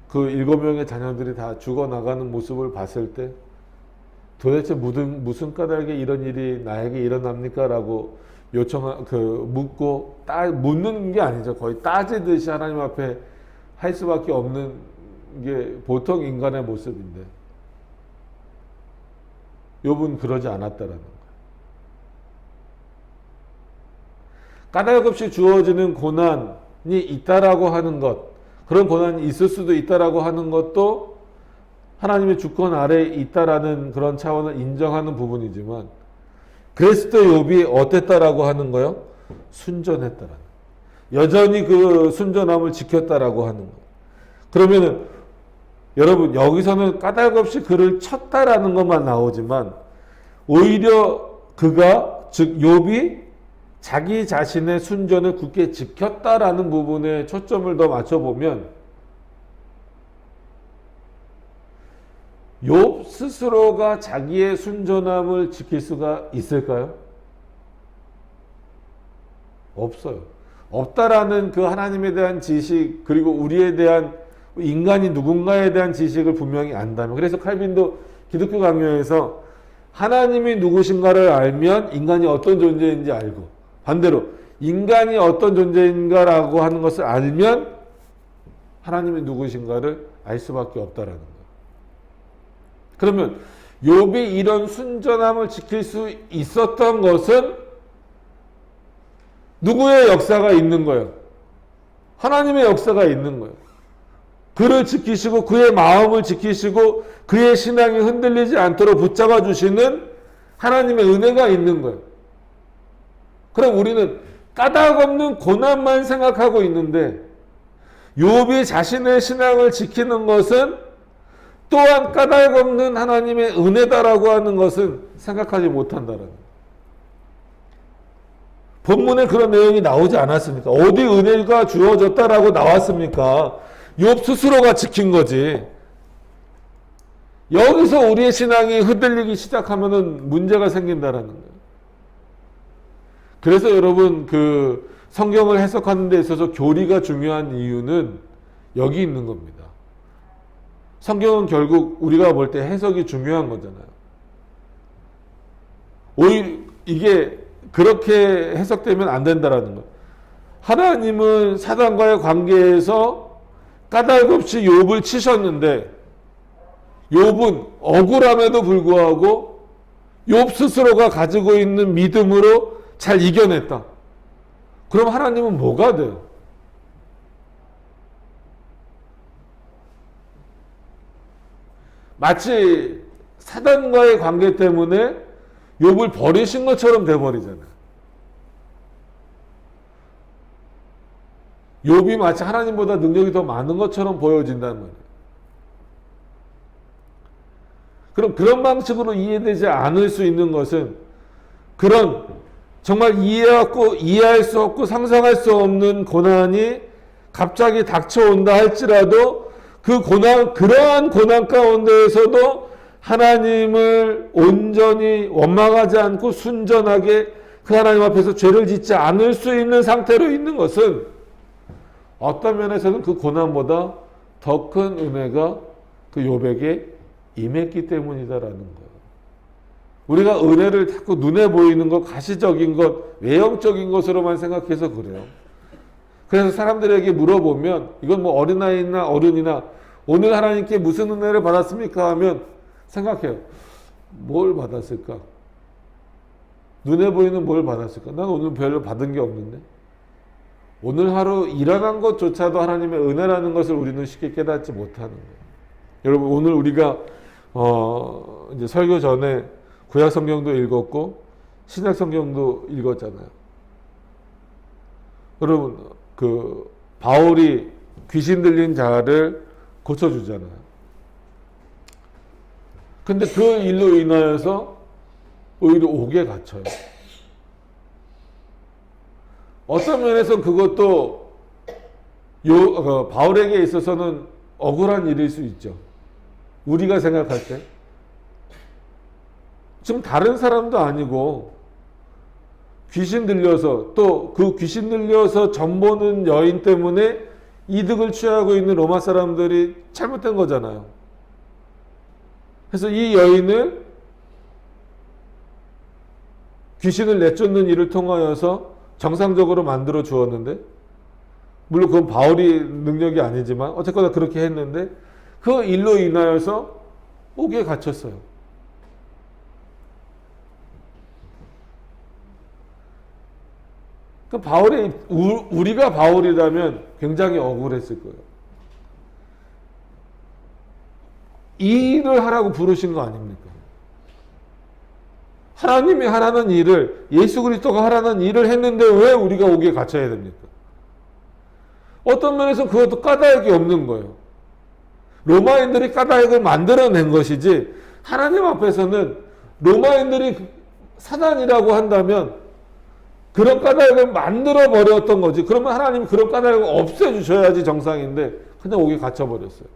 그 7명의 자녀들이 다 죽어나가는 모습을 봤을 때 도대체 무슨 까닭에 이런 일이 나에게 일어납니까? 라고 묻고 묻는 게 아니죠. 거의 따지듯이 하나님 앞에 할 수밖에 없는 게 보통 인간의 모습인데 욥은 그러지 않았다라는 거예요. 까닭 없이 주어지는 고난이 있다라고 하는 것, 그런 고난이 있을 수도 있다라고 하는 것도 하나님의 주권 아래에 있다라는 그런 차원을 인정하는 부분이지만 그랬을 때 욥이 어땠다라고 하는 거요? 순전했다라는, 여전히 그 순전함을 지켰다라고 하는 거예요. 그러면은 여러분 여기서는 까닭 없이 그를 쳤다라는 것만 나오지만 오히려 그가 즉 욥이 자기 자신의 순전을 굳게 지켰다라는 부분에 초점을 더 맞춰보면 욥 스스로가 자기의 순전함을 지킬 수가 있을까요? 없어요. 없다라는 그 하나님에 대한 지식, 그리고 우리에 대한 인간이 누군가에 대한 지식을 분명히 안다면, 그래서 칼빈도 기독교 강요에서 하나님이 누구신가를 알면 인간이 어떤 존재인지 알고, 반대로 인간이 어떤 존재인가라고 하는 것을 알면 하나님이 누구신가를 알 수밖에 없다라는 거예요. 그러면 욥이 이런 순전함을 지킬 수 있었던 것은 누구의 역사가 있는 거예요? 하나님의 역사가 있는 거예요. 그를 지키시고 그의 마음을 지키시고 그의 신앙이 흔들리지 않도록 붙잡아 주시는 하나님의 은혜가 있는 거예요. 그럼 우리는 까닭 없는 고난만 생각하고 있는데 욥이 자신의 신앙을 지키는 것은 또한 까닭 없는 하나님의 은혜다라고 하는 것은 생각하지 못한다라는 거예요. 본문에 그런 내용이 나오지 않았습니까? 어디 은혜가 주어졌다라고 나왔습니까? 욥 스스로가 지킨 거지. 여기서 우리의 신앙이 흔들리기 시작하면은 문제가 생긴다라는 거예요. 그래서 여러분 그 성경을 해석하는 데 있어서 교리가 중요한 이유는 여기 있는 겁니다. 성경은 결국 우리가 볼 때 해석이 중요한 거잖아요. 오히려 이게 그렇게 해석되면 안 된다라는 거예요. 하나님은 사단과의 관계에서 까닭 없이 욥을 치셨는데 욥은 억울함에도 불구하고 욥 스스로가 가지고 있는 믿음으로 잘 이겨냈다. 그럼 하나님은 뭐가 돼요? 마치 사단과의 관계 때문에 욥을 버리신 것처럼 돼버리잖아요. 욥이 마치 하나님보다 능력이 더 많은 것처럼 보여진단 말이에요. 그럼 그런 방식으로 이해되지 않을 수 있는 것은 그런 정말 이해할 수 없고 상상할 수 없는 고난이 갑자기 닥쳐온다 할지라도 그러한 고난 가운데에서도 하나님을 온전히 원망하지 않고 순전하게 그 하나님 앞에서 죄를 짓지 않을 수 있는 상태로 있는 것은 어떤 면에서는 그 고난보다 더 큰 은혜가 그 욥에게 임했기 때문이다라는 거예요. 우리가 은혜를 자꾸 눈에 보이는 것, 가시적인 것, 외형적인 것으로만 생각해서 그래요. 그래서 사람들에게 물어보면 이건 뭐 어린아이나 어른이나 오늘 하나님께 무슨 은혜를 받았습니까? 하면 생각해요. 뭘 받았을까? 눈에 보이는 뭘 받았을까? 난 오늘 별로 받은 게 없는데. 오늘 하루 일어난 것조차도 하나님의 은혜라는 것을 우리는 쉽게 깨닫지 못하는 거예요. 여러분, 오늘 우리가 이제 설교 전에 구약 성경도 읽었고 신약 성경도 읽었잖아요. 여러분, 그 바울이 귀신 들린 자를 고쳐주잖아요. 근데 그 일로 인하여서 오히려 옥에 갇혀요. 어떤 면에서 그것도 바울에게 있어서는 억울한 일일 수 있죠. 우리가 생각할 때. 지금 다른 사람도 아니고 귀신 들려서 또 그 귀신 들려서 점보는 여인 때문에 이득을 취하고 있는 로마 사람들이 잘못된 거잖아요. 그래서 이 여인을 귀신을 내쫓는 일을 통하여서 정상적으로 만들어 주었는데, 물론 그건 바울이 능력이 아니지만 어쨌거나 그렇게 했는데 그 일로 인하여서 옥에 갇혔어요. 그 우리가 바울이라면 굉장히 억울했을 거예요. 이 일을 하라고 부르신 거 아닙니까? 하나님이 하라는 일을, 예수 그리스도가 하라는 일을 했는데 왜 우리가 옥에 갇혀야 됩니까? 어떤 면에서 그것도 까닭이 없는 거예요. 로마인들이 까닭을 만들어낸 것이지, 하나님 앞에서는 로마인들이 사단이라고 한다면 그런 까닭을 만들어 버렸던 거지. 그러면 하나님이 그런 까닭을 없애주셔야지 정상인데 그냥 옥에 갇혀버렸어요.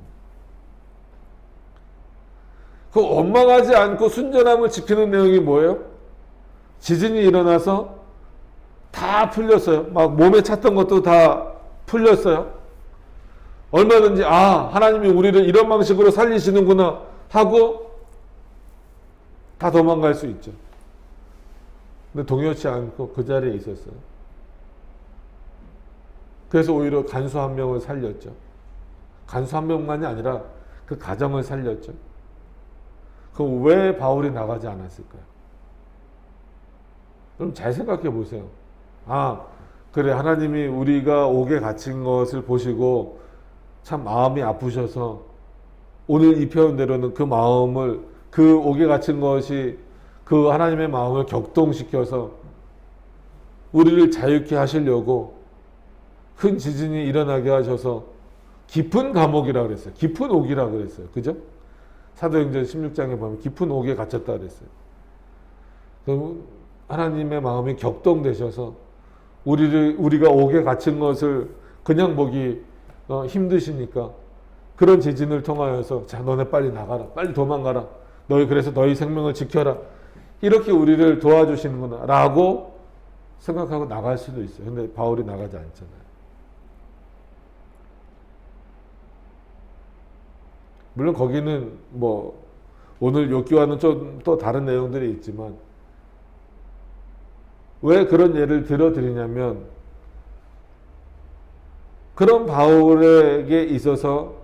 그 원망하지 않고 순전함을 지키는 내용이 뭐예요? 지진이 일어나서 다 풀렸어요. 막 몸에 찼던 것도 다 풀렸어요. 얼마든지 하나님이 우리를 이런 방식으로 살리시는구나 하고 다 도망갈 수 있죠. 근데 동요치 않고 그 자리에 있었어요. 그래서 오히려 간수 한 명을 살렸죠. 간수 한 명만이 아니라 그 가정을 살렸죠. 그럼 왜 바울이 나가지 않았을까요? 그럼 잘 생각해 보세요. 그래, 하나님이 우리가 옥에 갇힌 것을 보시고 참 마음이 아프셔서 오늘 이 표현대로는 그 마음을, 그 옥에 갇힌 것이 그 하나님의 마음을 격동시켜서 우리를 자유케 하시려고 큰 지진이 일어나게 하셔서 깊은 감옥이라고 그랬어요. 깊은 옥이라고 그랬어요. 그죠? 사도행전 16장에 보면 깊은 옥에 갇혔다 그랬어요. 그럼 하나님의 마음이 격동되셔서 우리가 옥에 갇힌 것을 그냥 보기 힘드시니까 그런 지진을 통하여서 자, 너네 빨리 나가라. 빨리 도망가라. 그래서 너희 생명을 지켜라. 이렇게 우리를 도와주시는구나 라고 생각하고 나갈 수도 있어요. 근데 바울이 나가지 않잖아요. 물론 거기는 뭐 오늘 욥기와는 좀 또 다른 내용들이 있지만, 왜 그런 예를 들어드리냐면, 그런 바울에게 있어서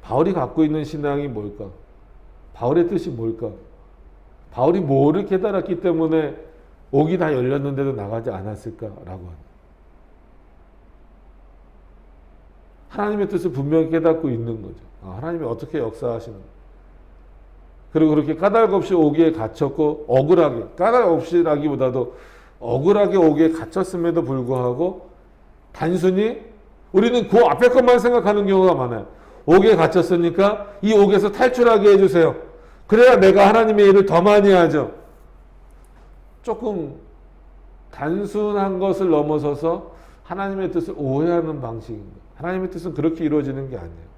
바울이 갖고 있는 신앙이 뭘까? 바울의 뜻이 뭘까? 바울이 뭐를 깨달았기 때문에 옥이 다 열렸는데도 나가지 않았을까라고 합니다. 하나님의 뜻을 분명히 깨닫고 있는 거죠. 하나님이 어떻게 역사하시는, 그리고 그렇게 까닭 없이 옥에 갇혔고 억울하게, 까닭 없이라기보다도 억울하게 옥에 갇혔음에도 불구하고 단순히 우리는 그 앞에 것만 생각하는 경우가 많아요. 옥에 갇혔으니까 이 옥에서 탈출하게 해주세요. 그래야 내가 하나님의 일을 더 많이 하죠. 조금 단순한 것을 넘어서서 하나님의 뜻을 오해하는 방식입니다. 하나님의 뜻은 그렇게 이루어지는 게 아니에요.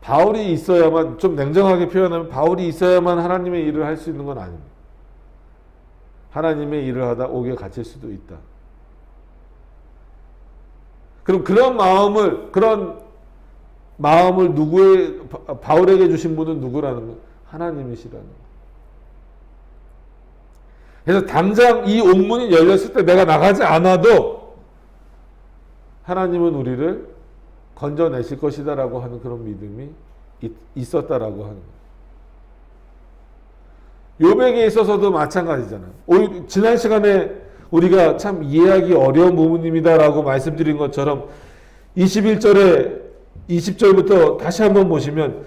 바울이 있어야만, 좀 냉정하게 표현하면 바울이 있어야만 하나님의 일을 할 수 있는 건 아닙니다. 하나님의 일을 하다 옥에 갇힐 수도 있다. 그럼 그런 마음을 바울에게 주신 분은 누구라는 거예요? 하나님이시라는 거예요. 그래서 당장 이 옥문이 열렸을 때 내가 나가지 않아도 하나님은 우리를 건져내실 것이다라고 하는 그런 믿음이 있었다라고 하는 거예요. 욥에게 있어서도 마찬가지잖아요. 지난 시간에 우리가 참 이해하기 어려운 부분입니다라고 말씀드린 것처럼 21절에 20절부터 다시 한번 보시면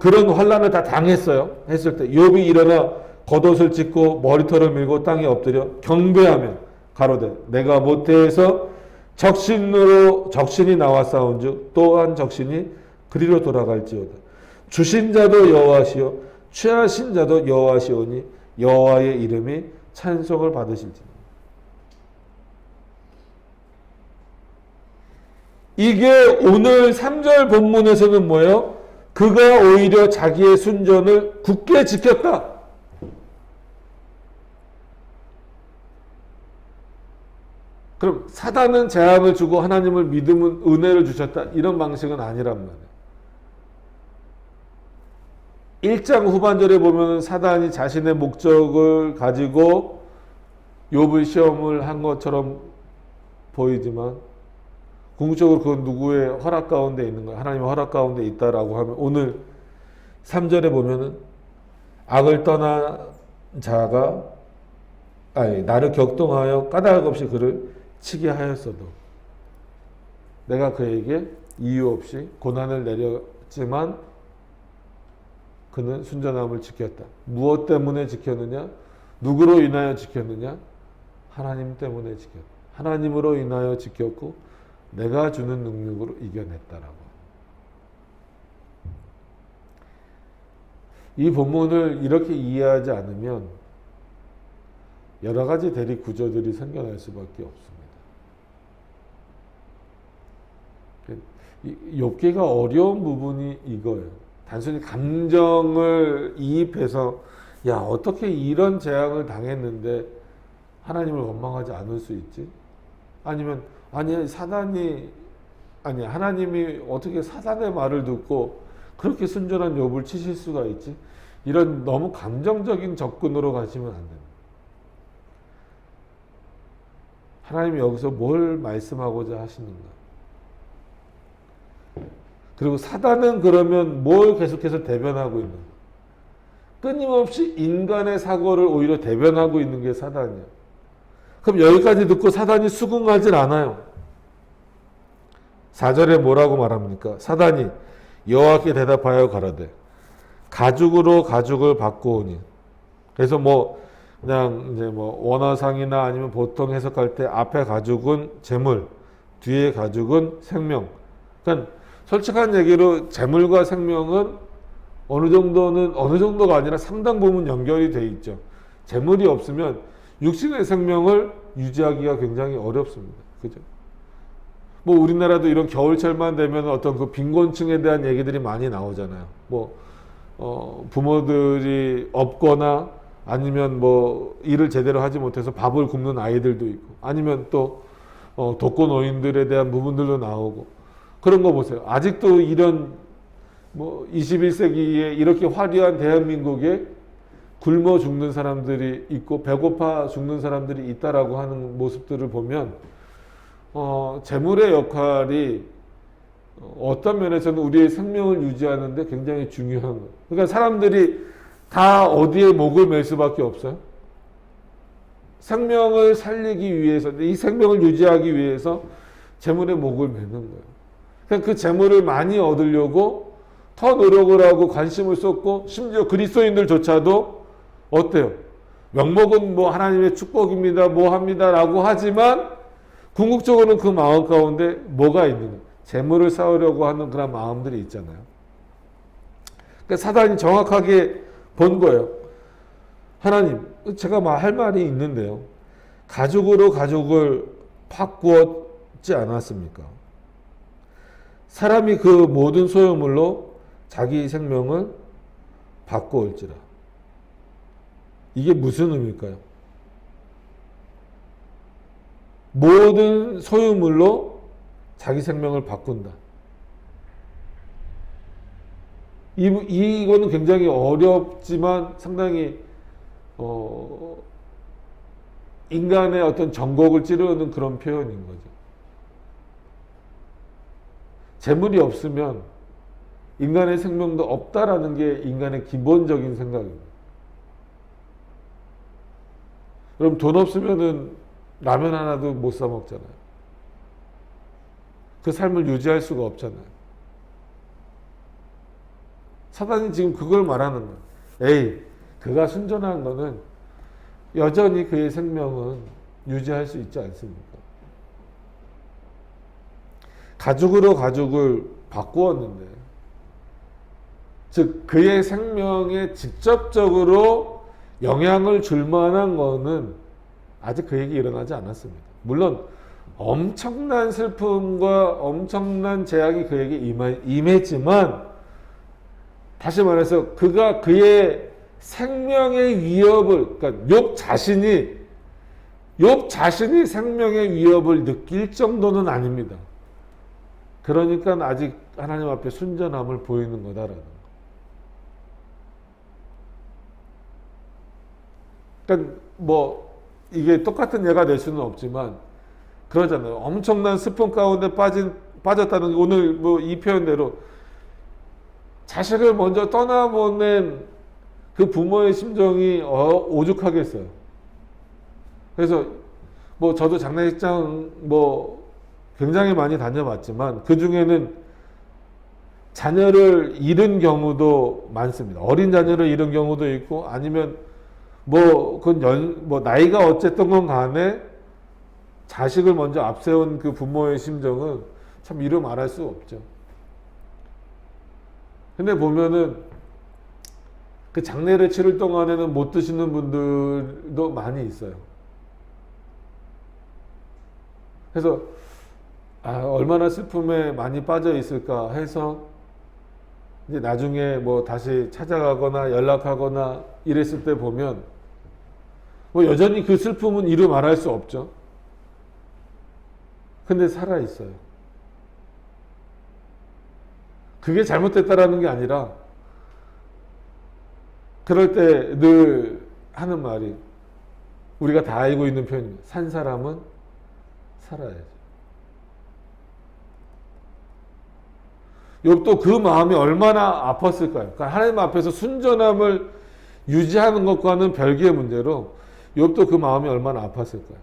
그런 환난을 다 당했어요. 했을 때 욥이 일어나 겉옷을 찢고 머리털을 밀고 땅에 엎드려 경배하며 가로되 내가 모태에서 적신이 나와 싸운즉 또한 적신이 그리로 돌아갈지어다. 주신 자도 여호와시요 취하신 자도 여호와시오니 여호와의 이름이 찬송을 받으실지니. 이게 오늘 3절 본문에서는 뭐예요? 그가 오히려 자기의 순전을 굳게 지켰다. 그럼 사단은 재앙을 주고 하나님을 믿음은 은혜를 주셨다. 이런 방식은 아니란 말이에요. 1장 후반절에 보면 사단이 자신의 목적을 가지고 욥을 시험을 한 것처럼 보이지만 궁극적으로 그건 누구의 허락 가운데 있는 거야? 하나님의 허락 가운데 있다라고 하면 오늘 3절에 보면은 악을 떠난 자가 나를 격동하여 까닭 없이 그를 치게 하였어도 내가 그에게 이유 없이 고난을 내렸지만 그는 순전함을 지켰다. 무엇 때문에 지켰느냐? 누구로 인하여 지켰느냐? 하나님 때문에 지켰다. 하나님으로 인하여 지켰고 내가 주는 능력으로 이겨냈다라고. 이 본문을 이렇게 이해하지 않으면 여러 가지 대립 구조들이 생겨날 수밖에 없습니다. 욥기가 어려운 부분이 이거예요. 단순히 감정을 이입해서 야 어떻게 이런 재앙을 당했는데 하나님을 원망하지 않을 수 있지? 아니면 하나님이 어떻게 사단의 말을 듣고 그렇게 순전한 욥을 치실 수가 있지? 이런 너무 감정적인 접근으로 가시면 안 됩니다. 하나님이 여기서 뭘 말씀하고자 하시는가? 그리고 사단은 그러면 뭘 계속해서 대변하고 있는가? 끊임없이 인간의 사고를 오히려 대변하고 있는 게 사단이에요. 그럼 여기까지 듣고 사단이 수긍하질 않아요. 4절에 뭐라고 말합니까? 사단이 여호와께 대답하여 가라되 가죽으로 가죽을 바꾸오니. 그래서 그냥 이제 원어상이나 아니면 보통 해석할 때 앞에 가죽은 재물, 뒤에 가죽은 생명. 그러니까 솔직한 얘기로 재물과 생명은 어느 정도가 아니라 상당 부분 연결이 돼 있죠. 재물이 없으면 육신의 생명을 유지하기가 굉장히 어렵습니다. 그죠? 우리나라도 이런 겨울철만 되면 어떤 그 빈곤층에 대한 얘기들이 많이 나오잖아요. 부모들이 없거나 아니면 일을 제대로 하지 못해서 밥을 굶는 아이들도 있고 아니면 또 독거노인들에 대한 부분들도 나오고 그런 거 보세요. 아직도 이런 21세기에 이렇게 화려한 대한민국에 굶어 죽는 사람들이 있고 배고파 죽는 사람들이 있다라고 하는 모습들을 보면 재물의 역할이 어떤 면에서는 우리의 생명을 유지하는데 굉장히 중요한 거예요. 그러니까 사람들이 다 어디에 목을 맬 수밖에 없어요. 생명을 살리기 위해서, 이 생명을 유지하기 위해서 재물에 목을 매는 거예요. 그러니까 그 재물을 많이 얻으려고 더 노력을 하고 관심을 쏟고 심지어 그리스도인들조차도 어때요? 명목은 하나님의 축복입니다, 합니다라고 하지만 궁극적으로는 그 마음 가운데 뭐가 있는 거예요? 재물을 쌓으려고 하는 그런 마음들이 있잖아요. 그러니까 사단이 정확하게 본 거예요. 하나님, 제가 할 말이 있는데요. 가죽으로 가죽을 바꾸었지 않았습니까? 사람이 그 모든 소유물로 자기 생명을 바꿔올지라. 이게 무슨 의미일까요? 모든 소유물로 자기 생명을 바꾼다. 이거는 굉장히 어렵지만 상당히 인간의 어떤 정곡을 찌르는 그런 표현인 거죠. 재물이 없으면 인간의 생명도 없다라는 게 인간의 기본적인 생각입니다. 그럼 돈 없으면은 라면 하나도 못 사 먹잖아요. 그 삶을 유지할 수가 없잖아요. 사단이 지금 그걸 말하는 거예요. 에이, 그가 순전한 거는 여전히 그의 생명은 유지할 수 있지 않습니까? 가죽으로 가죽을 바꾸었는데, 즉 그의 생명에 직접적으로 영향을 줄 만한 거는 아직 그에게 일어나지 않았습니다. 물론 엄청난 슬픔과 엄청난 재앙이 그에게 임했지만, 다시 말해서 그가 그의 생명의 위협을, 그러니까 욥 자신이 생명의 위협을 느낄 정도는 아닙니다. 그러니까 아직 하나님 앞에 순전함을 보이는 거다라는 거. 그러니까 뭐 이게 똑같은 예가 될 수는 없지만 그러잖아요. 엄청난 스폰 가운데 빠졌다는 게, 오늘 뭐 이 표현대로 자식을 먼저 떠나보낸 그 부모의 심정이 오죽하겠어요. 그래서 뭐 저도 장례식장 뭐 굉장히 많이 다녀봤지만 그 중에는 자녀를 잃은 경우도 많습니다. 어린 자녀를 잃은 경우도 있고, 아니면 뭐 나이가 어쨌든 건 간에 자식을 먼저 앞세운 그 부모의 심정은 참 이루 말할 수 없죠. 근데 보면은 그 장례를 치를 동안에는 못 드시는 분들도 많이 있어요. 그래서 얼마나 슬픔에 많이 빠져 있을까 해서 이제 나중에 뭐 다시 찾아가거나 연락하거나 이랬을 때 보면 뭐 여전히 그 슬픔은 이루 말할 수 없죠. 근데 살아 있어요. 그게 잘못됐다라는 게 아니라, 그럴 때 늘 하는 말이, 우리가 다 알고 있는 표현입니다. 산 사람은 살아야죠. 욥도 그 마음이 얼마나 아팠을까요? 그러니까 하나님 앞에서 순전함을 유지하는 것과는 별개의 문제로 욥도 그 마음이 얼마나 아팠을까요?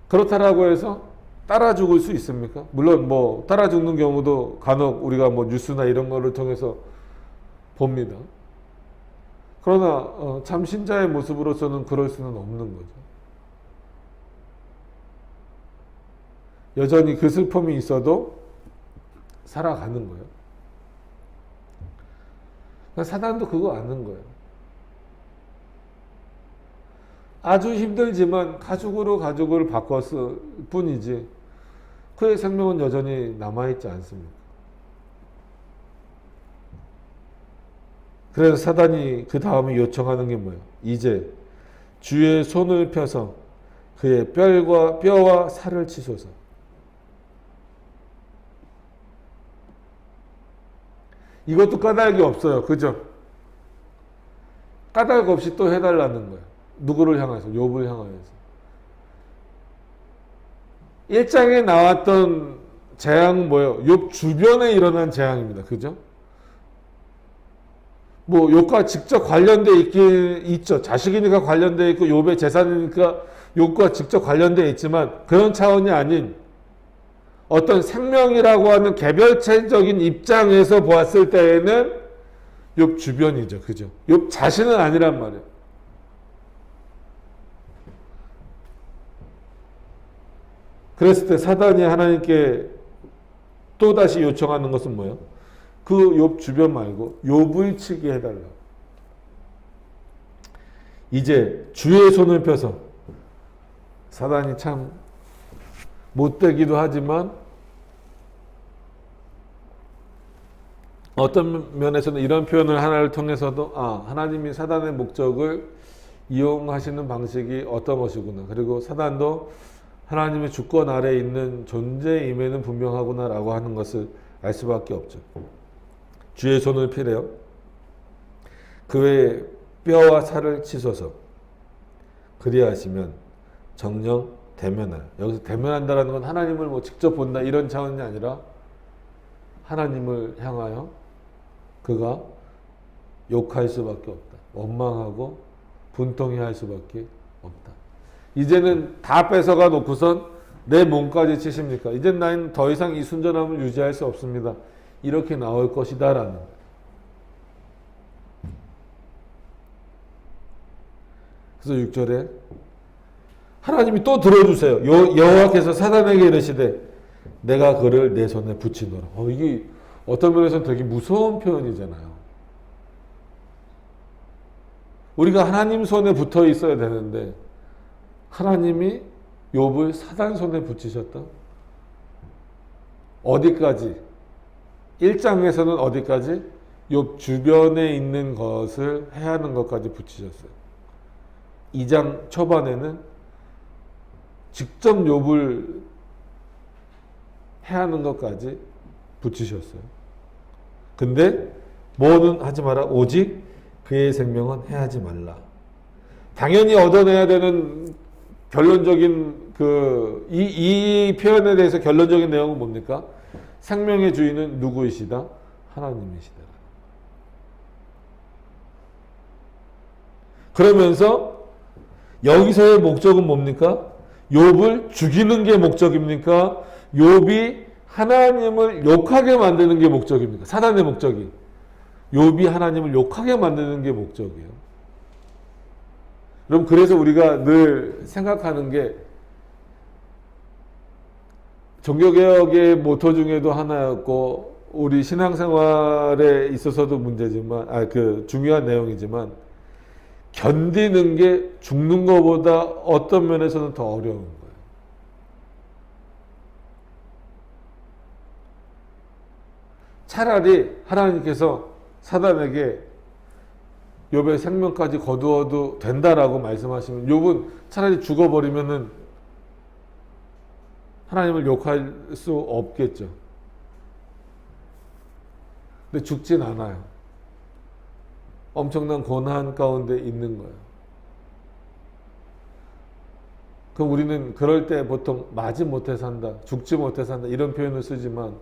그렇다라고 해서 따라 죽을 수 있습니까? 물론 뭐 따라 죽는 경우도 간혹 우리가 뭐 뉴스나 이런 거를 통해서 봅니다. 그러나 참 신자의 모습으로서는 그럴 수는 없는 거죠. 여전히 그 슬픔이 있어도 살아가는 거예요. 그러니까 사단도 그거 아는 거예요. 아주 힘들지만 가죽으로 가죽을 바꿨을 뿐이지 그의 생명은 여전히 남아있지 않습니다. 그래서 사단이 그 다음에 요청하는 게 뭐예요? 이제 주의 손을 펴서 그의 뼈와 살을 치소서. 이것도 까닭이 없어요. 그죠? 까닭 없이 또 해달라는 거예요. 누구를 향해서? 욥을 향하여서. 1장에 나왔던 재앙은 뭐예요? 욥 주변에 일어난 재앙입니다. 그죠? 뭐 욥과 직접 관련돼 있긴 있죠. 자식이니까 관련돼 있고 욥의 재산이니까 욥과 직접 관련돼 있지만 그런 차원이 아닌 어떤 생명이라고 하는 개별체적인 입장에서 보았을 때에는 욥 주변이죠. 그죠? 욥 자신은 아니란 말이에요. 그랬을 때 사단이 하나님께 또다시 요청하는 것은 뭐예요? 그 욥 주변 말고 욥을 치게 해달라. 이제 주의 손을 펴서, 사단이 참 못되기도 하지만 어떤 면에서는 이런 표현을 하나를 통해서도 하나님이 사단의 목적을 이용하시는 방식이 어떤 것이구나. 그리고 사단도 하나님의 주권 아래에 있는 존재임에는 분명하구나라고 하는 것을 알 수밖에 없죠. 주의 손을 피래요. 그 외에 뼈와 살을 치소서. 그리하시면 정녕 대면하여. 여기서 대면한다라는 건 하나님을 뭐 직접 본다 이런 차원이 아니라 하나님을 향하여 그가 욕할 수밖에 없다. 원망하고 분통해 할 수밖에 없다. 이제는 다 뺏어가 놓고선 내 몸까지 치십니까? 이젠 나는 더 이상 이 순전함을 유지할 수 없습니다. 이렇게 나올 것이다 라는 거예요. 그래서 6절에 하나님이 또 들어주세요. 여호와께서 사단에게 이르시되 내가 그를 내 손에 붙이노라. 이게 어떤 면에서는 되게 무서운 표현이잖아요. 우리가 하나님 손에 붙어 있어야 되는데 하나님이 욥을 사단 손에 붙이셨다. 어디까지? 1장에서는 어디까지? 욥 주변에 있는 것을 해하는 것까지 붙이셨어요. 2장 초반에는 직접 욥을 해하는 것까지 붙이셨어요. 근데 뭐는 하지 마라. 오직 그의 생명은 해하지 말라. 당연히 얻어내야 되는 결론적인 이 표현에 대해서 결론적인 내용은 뭡니까? 생명의 주인은 누구이시다? 하나님이시다. 그러면서 여기서의 목적은 뭡니까? 욥을 죽이는 게 목적입니까? 욥이 하나님을 욕하게 만드는 게 목적입니까? 사단의 목적이. 욥이 하나님을 욕하게 만드는 게 목적이에요. 그럼 그래서 우리가 늘 생각하는 게 종교개혁의 모토 중에도 하나였고 우리 신앙생활에 있어서도 문제지만 중요한 내용이지만 견디는 게 죽는 것보다 어떤 면에서는 더 어려운 거예요. 차라리 하나님께서 사단에게 욥의 생명까지 거두어도 된다라고 말씀하시면 욥은 차라리 죽어버리면은 하나님을 욕할 수 없겠죠. 근데 죽진 않아요. 엄청난 고난 가운데 있는 거예요. 그럼 우리는 그럴 때 보통 마지 못해 산다, 죽지 못해 산다 이런 표현을 쓰지만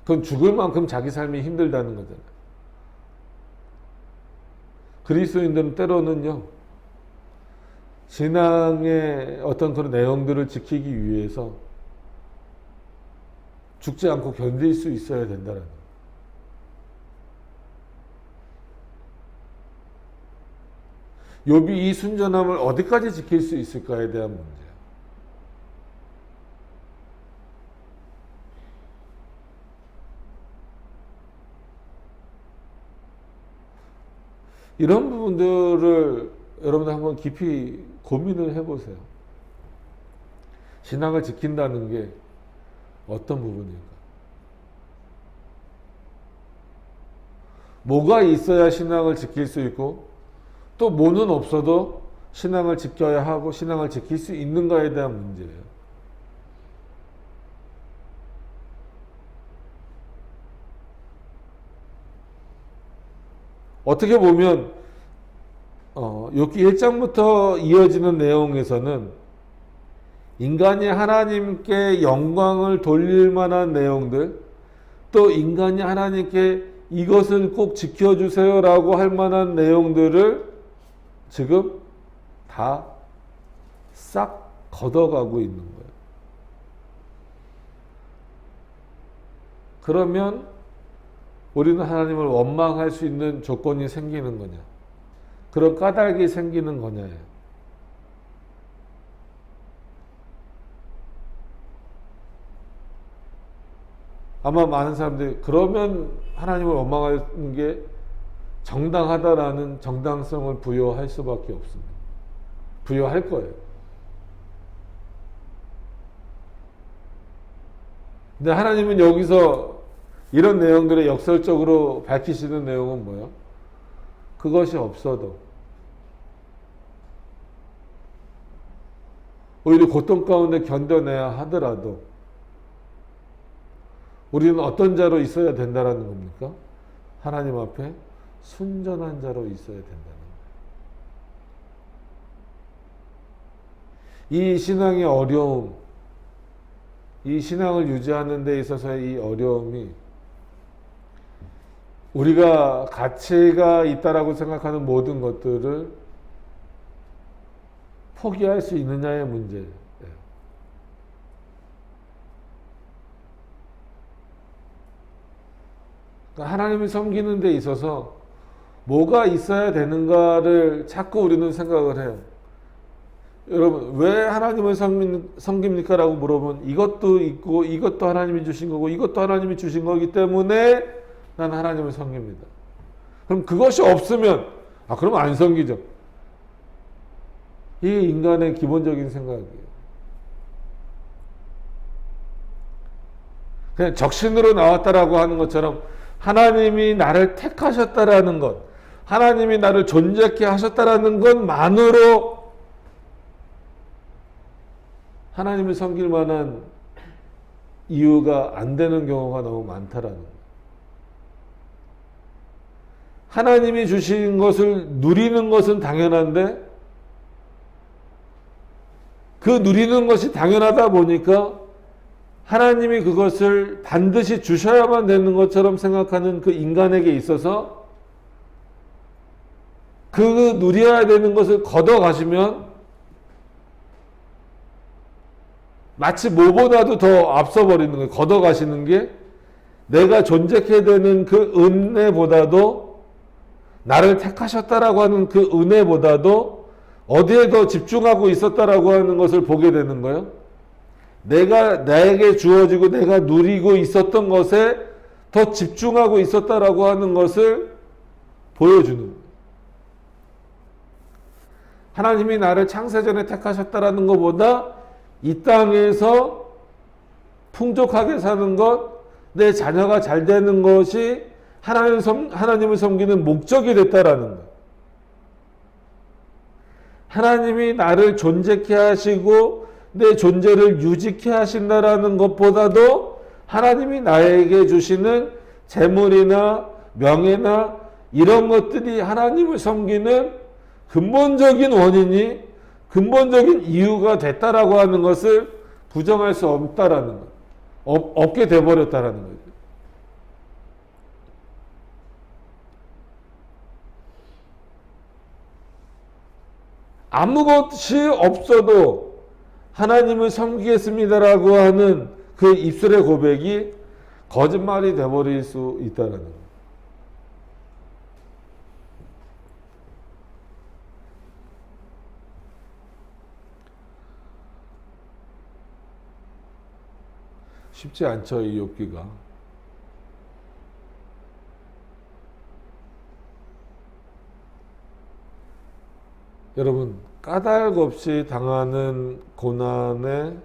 그건 죽을 만큼 자기 삶이 힘들다는 거잖아요. 그리스도인들은 때로는요, 신앙의 어떤 그런 내용들을 지키기 위해서 죽지 않고 견딜 수 있어야 된다는 거예요. 욥이 이 순전함을 어디까지 지킬 수 있을까에 대한 문제예요. 이런 부분들을 여러분들 한번 깊이 고민을 해보세요. 신앙을 지킨다는 게 어떤 부분일까? 뭐가 있어야 신앙을 지킬 수 있고 또 뭐는 없어도 신앙을 지켜야 하고 신앙을 지킬 수 있는가에 대한 문제예요. 어떻게 보면 욥기 1장부터 이어지는 내용에서는 인간이 하나님께 영광을 돌릴 만한 내용들, 또 인간이 하나님께 이것을 꼭 지켜주세요라고 할 만한 내용들을 지금 다 싹 걷어가고 있는 거예요. 그러면 우리는 하나님을 원망할 수 있는 조건이 생기는 거냐? 그런 까닭이 생기는 거냐예요. 아마 많은 사람들이 그러면 하나님을 원망하는 게 정당하다라는 정당성을 부여할 수밖에 없습니다. 부여할 거예요. 근데 하나님은 여기서 이런 내용들을 역설적으로 밝히시는 내용은 뭐예요? 그것이 없어도 오히려 고통 가운데 견뎌내야 하더라도 우리는 어떤 자로 있어야 된다라는 겁니까? 하나님 앞에 순전한 자로 있어야 된다는 거예요. 이 신앙의 어려움, 이 신앙을 유지하는 데 있어서의 이 어려움이 우리가 가치가 있다라고 생각하는 모든 것들을 포기할 수 있느냐의 문제예요. 그러니까 하나님을 섬기는 데 있어서 뭐가 있어야 되는가를 자꾸 우리는 생각을 해요. 여러분, 왜 하나님을 섬깁니까? 라고 물어보면 이것도 있고 이것도 하나님이 주신 거고 이것도 하나님이 주신 거기 때문에 난 하나님을 섬깁니다. 그럼 그것이 없으면 그럼 안 섬기죠. 이게 인간의 기본적인 생각이에요. 그냥 적신으로 나왔다라고 하는 것처럼 하나님이 나를 택하셨다라는 것, 하나님이 나를 존재케 하셨다라는 것만으로 하나님을 섬길 만한 이유가 안 되는 경우가 너무 많다라는 거예요. 하나님이 주신 것을 누리는 것은 당연한데 그 누리는 것이 당연하다 보니까 하나님이 그것을 반드시 주셔야만 되는 것처럼 생각하는 그 인간에게 있어서 그 누려야 되는 것을 걷어가시면 마치 뭐보다도 더 앞서버리는 거예요. 걷어가시는 게 내가 존재케 되는 그 은혜보다도 나를 택하셨다라고 하는 그 은혜보다도 어디에 더 집중하고 있었다라고 하는 것을 보게 되는 거예요. 나에게 주어지고 내가 누리고 있었던 것에 더 집중하고 있었다라고 하는 것을 보여주는 거예요. 하나님이 나를 창세전에 택하셨다라는 것보다 이 땅에서 풍족하게 사는 것, 내 자녀가 잘 되는 것이 하나님을 섬기는 목적이 됐다라는 것. 하나님이 나를 존재케 하시고 내 존재를 유지케 하신다라는 것보다도 하나님이 나에게 주시는 재물이나 명예나 이런 것들이 하나님을 섬기는 근본적인 원인이, 근본적인 이유가 됐다라고 하는 것을 부정할 수 없다라는 것. 없게 돼버렸다라는 거죠. 아무것이 없어도 하나님을 섬기겠습니다라고 하는 그 입술의 고백이 거짓말이 돼버릴 수 있다는 거예요. 쉽지 않죠, 이 욥기가. 여러분, 까닭 없이 당하는 고난에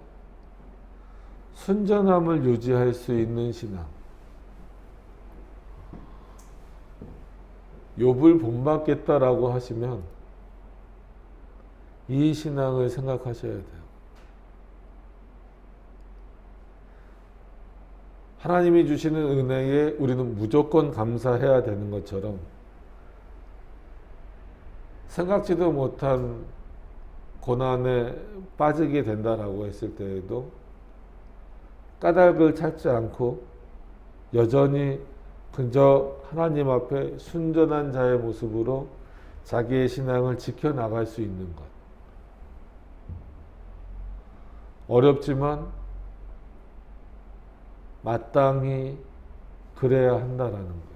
순전함을 유지할 수 있는 신앙. 욥을 본받겠다라고 하시면 이 신앙을 생각하셔야 돼요. 하나님이 주시는 은혜에 우리는 무조건 감사해야 되는 것처럼 생각지도 못한 고난에 빠지게 된다라고 했을 때에도 까닭을 찾지 않고 여전히 그저 하나님 앞에 순전한 자의 모습으로 자기의 신앙을 지켜나갈 수 있는 것. 어렵지만 마땅히 그래야 한다라는 거예요.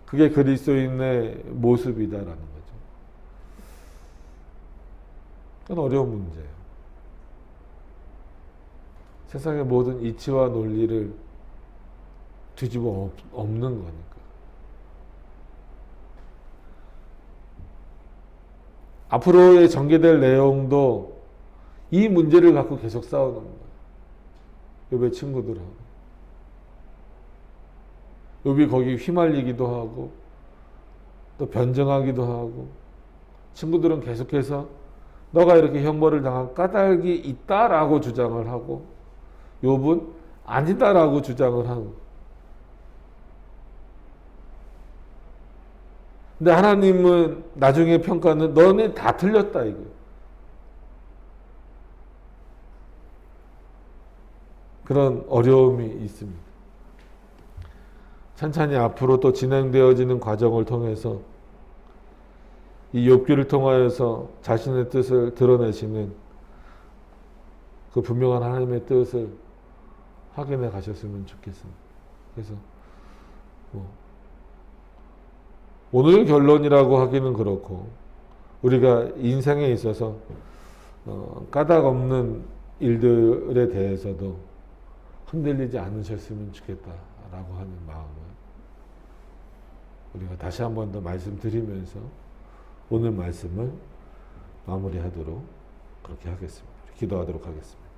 그게 그리스도인의 모습이다라는 거죠. 그건 어려운 문제예요. 세상의 모든 이치와 논리를 뒤집어 엎는 거니까. 앞으로의 전개될 내용도 이 문제를 갖고 계속 싸우는 거예요. 욥의 친구들하고. 욥이 거기 휘말리기도 하고 또 변증하기도 하고, 친구들은 계속해서 너가 이렇게 형벌을 당한 까닭이 있다라고 주장을 하고, 욥은 아니다라고 주장을 하고. 근데 하나님은 나중에 평가는 너네 다 틀렸다 이거. 그런 어려움이 있습니다. 천천히 앞으로 또 진행되어지는 과정을 통해서 이 욥기를 통하여서 자신의 뜻을 드러내시는 그 분명한 하나님의 뜻을 확인해 가셨으면 좋겠습니다. 그래서 오늘 결론이라고 하기는 그렇고, 우리가 인생에 있어서 까닭 없는 일들에 대해서도 흔들리지 않으셨으면 좋겠다라고 하는 마음을 우리가 다시 한 번 더 말씀드리면서 오늘 말씀을 마무리하도록 그렇게 하겠습니다. 기도하도록 하겠습니다.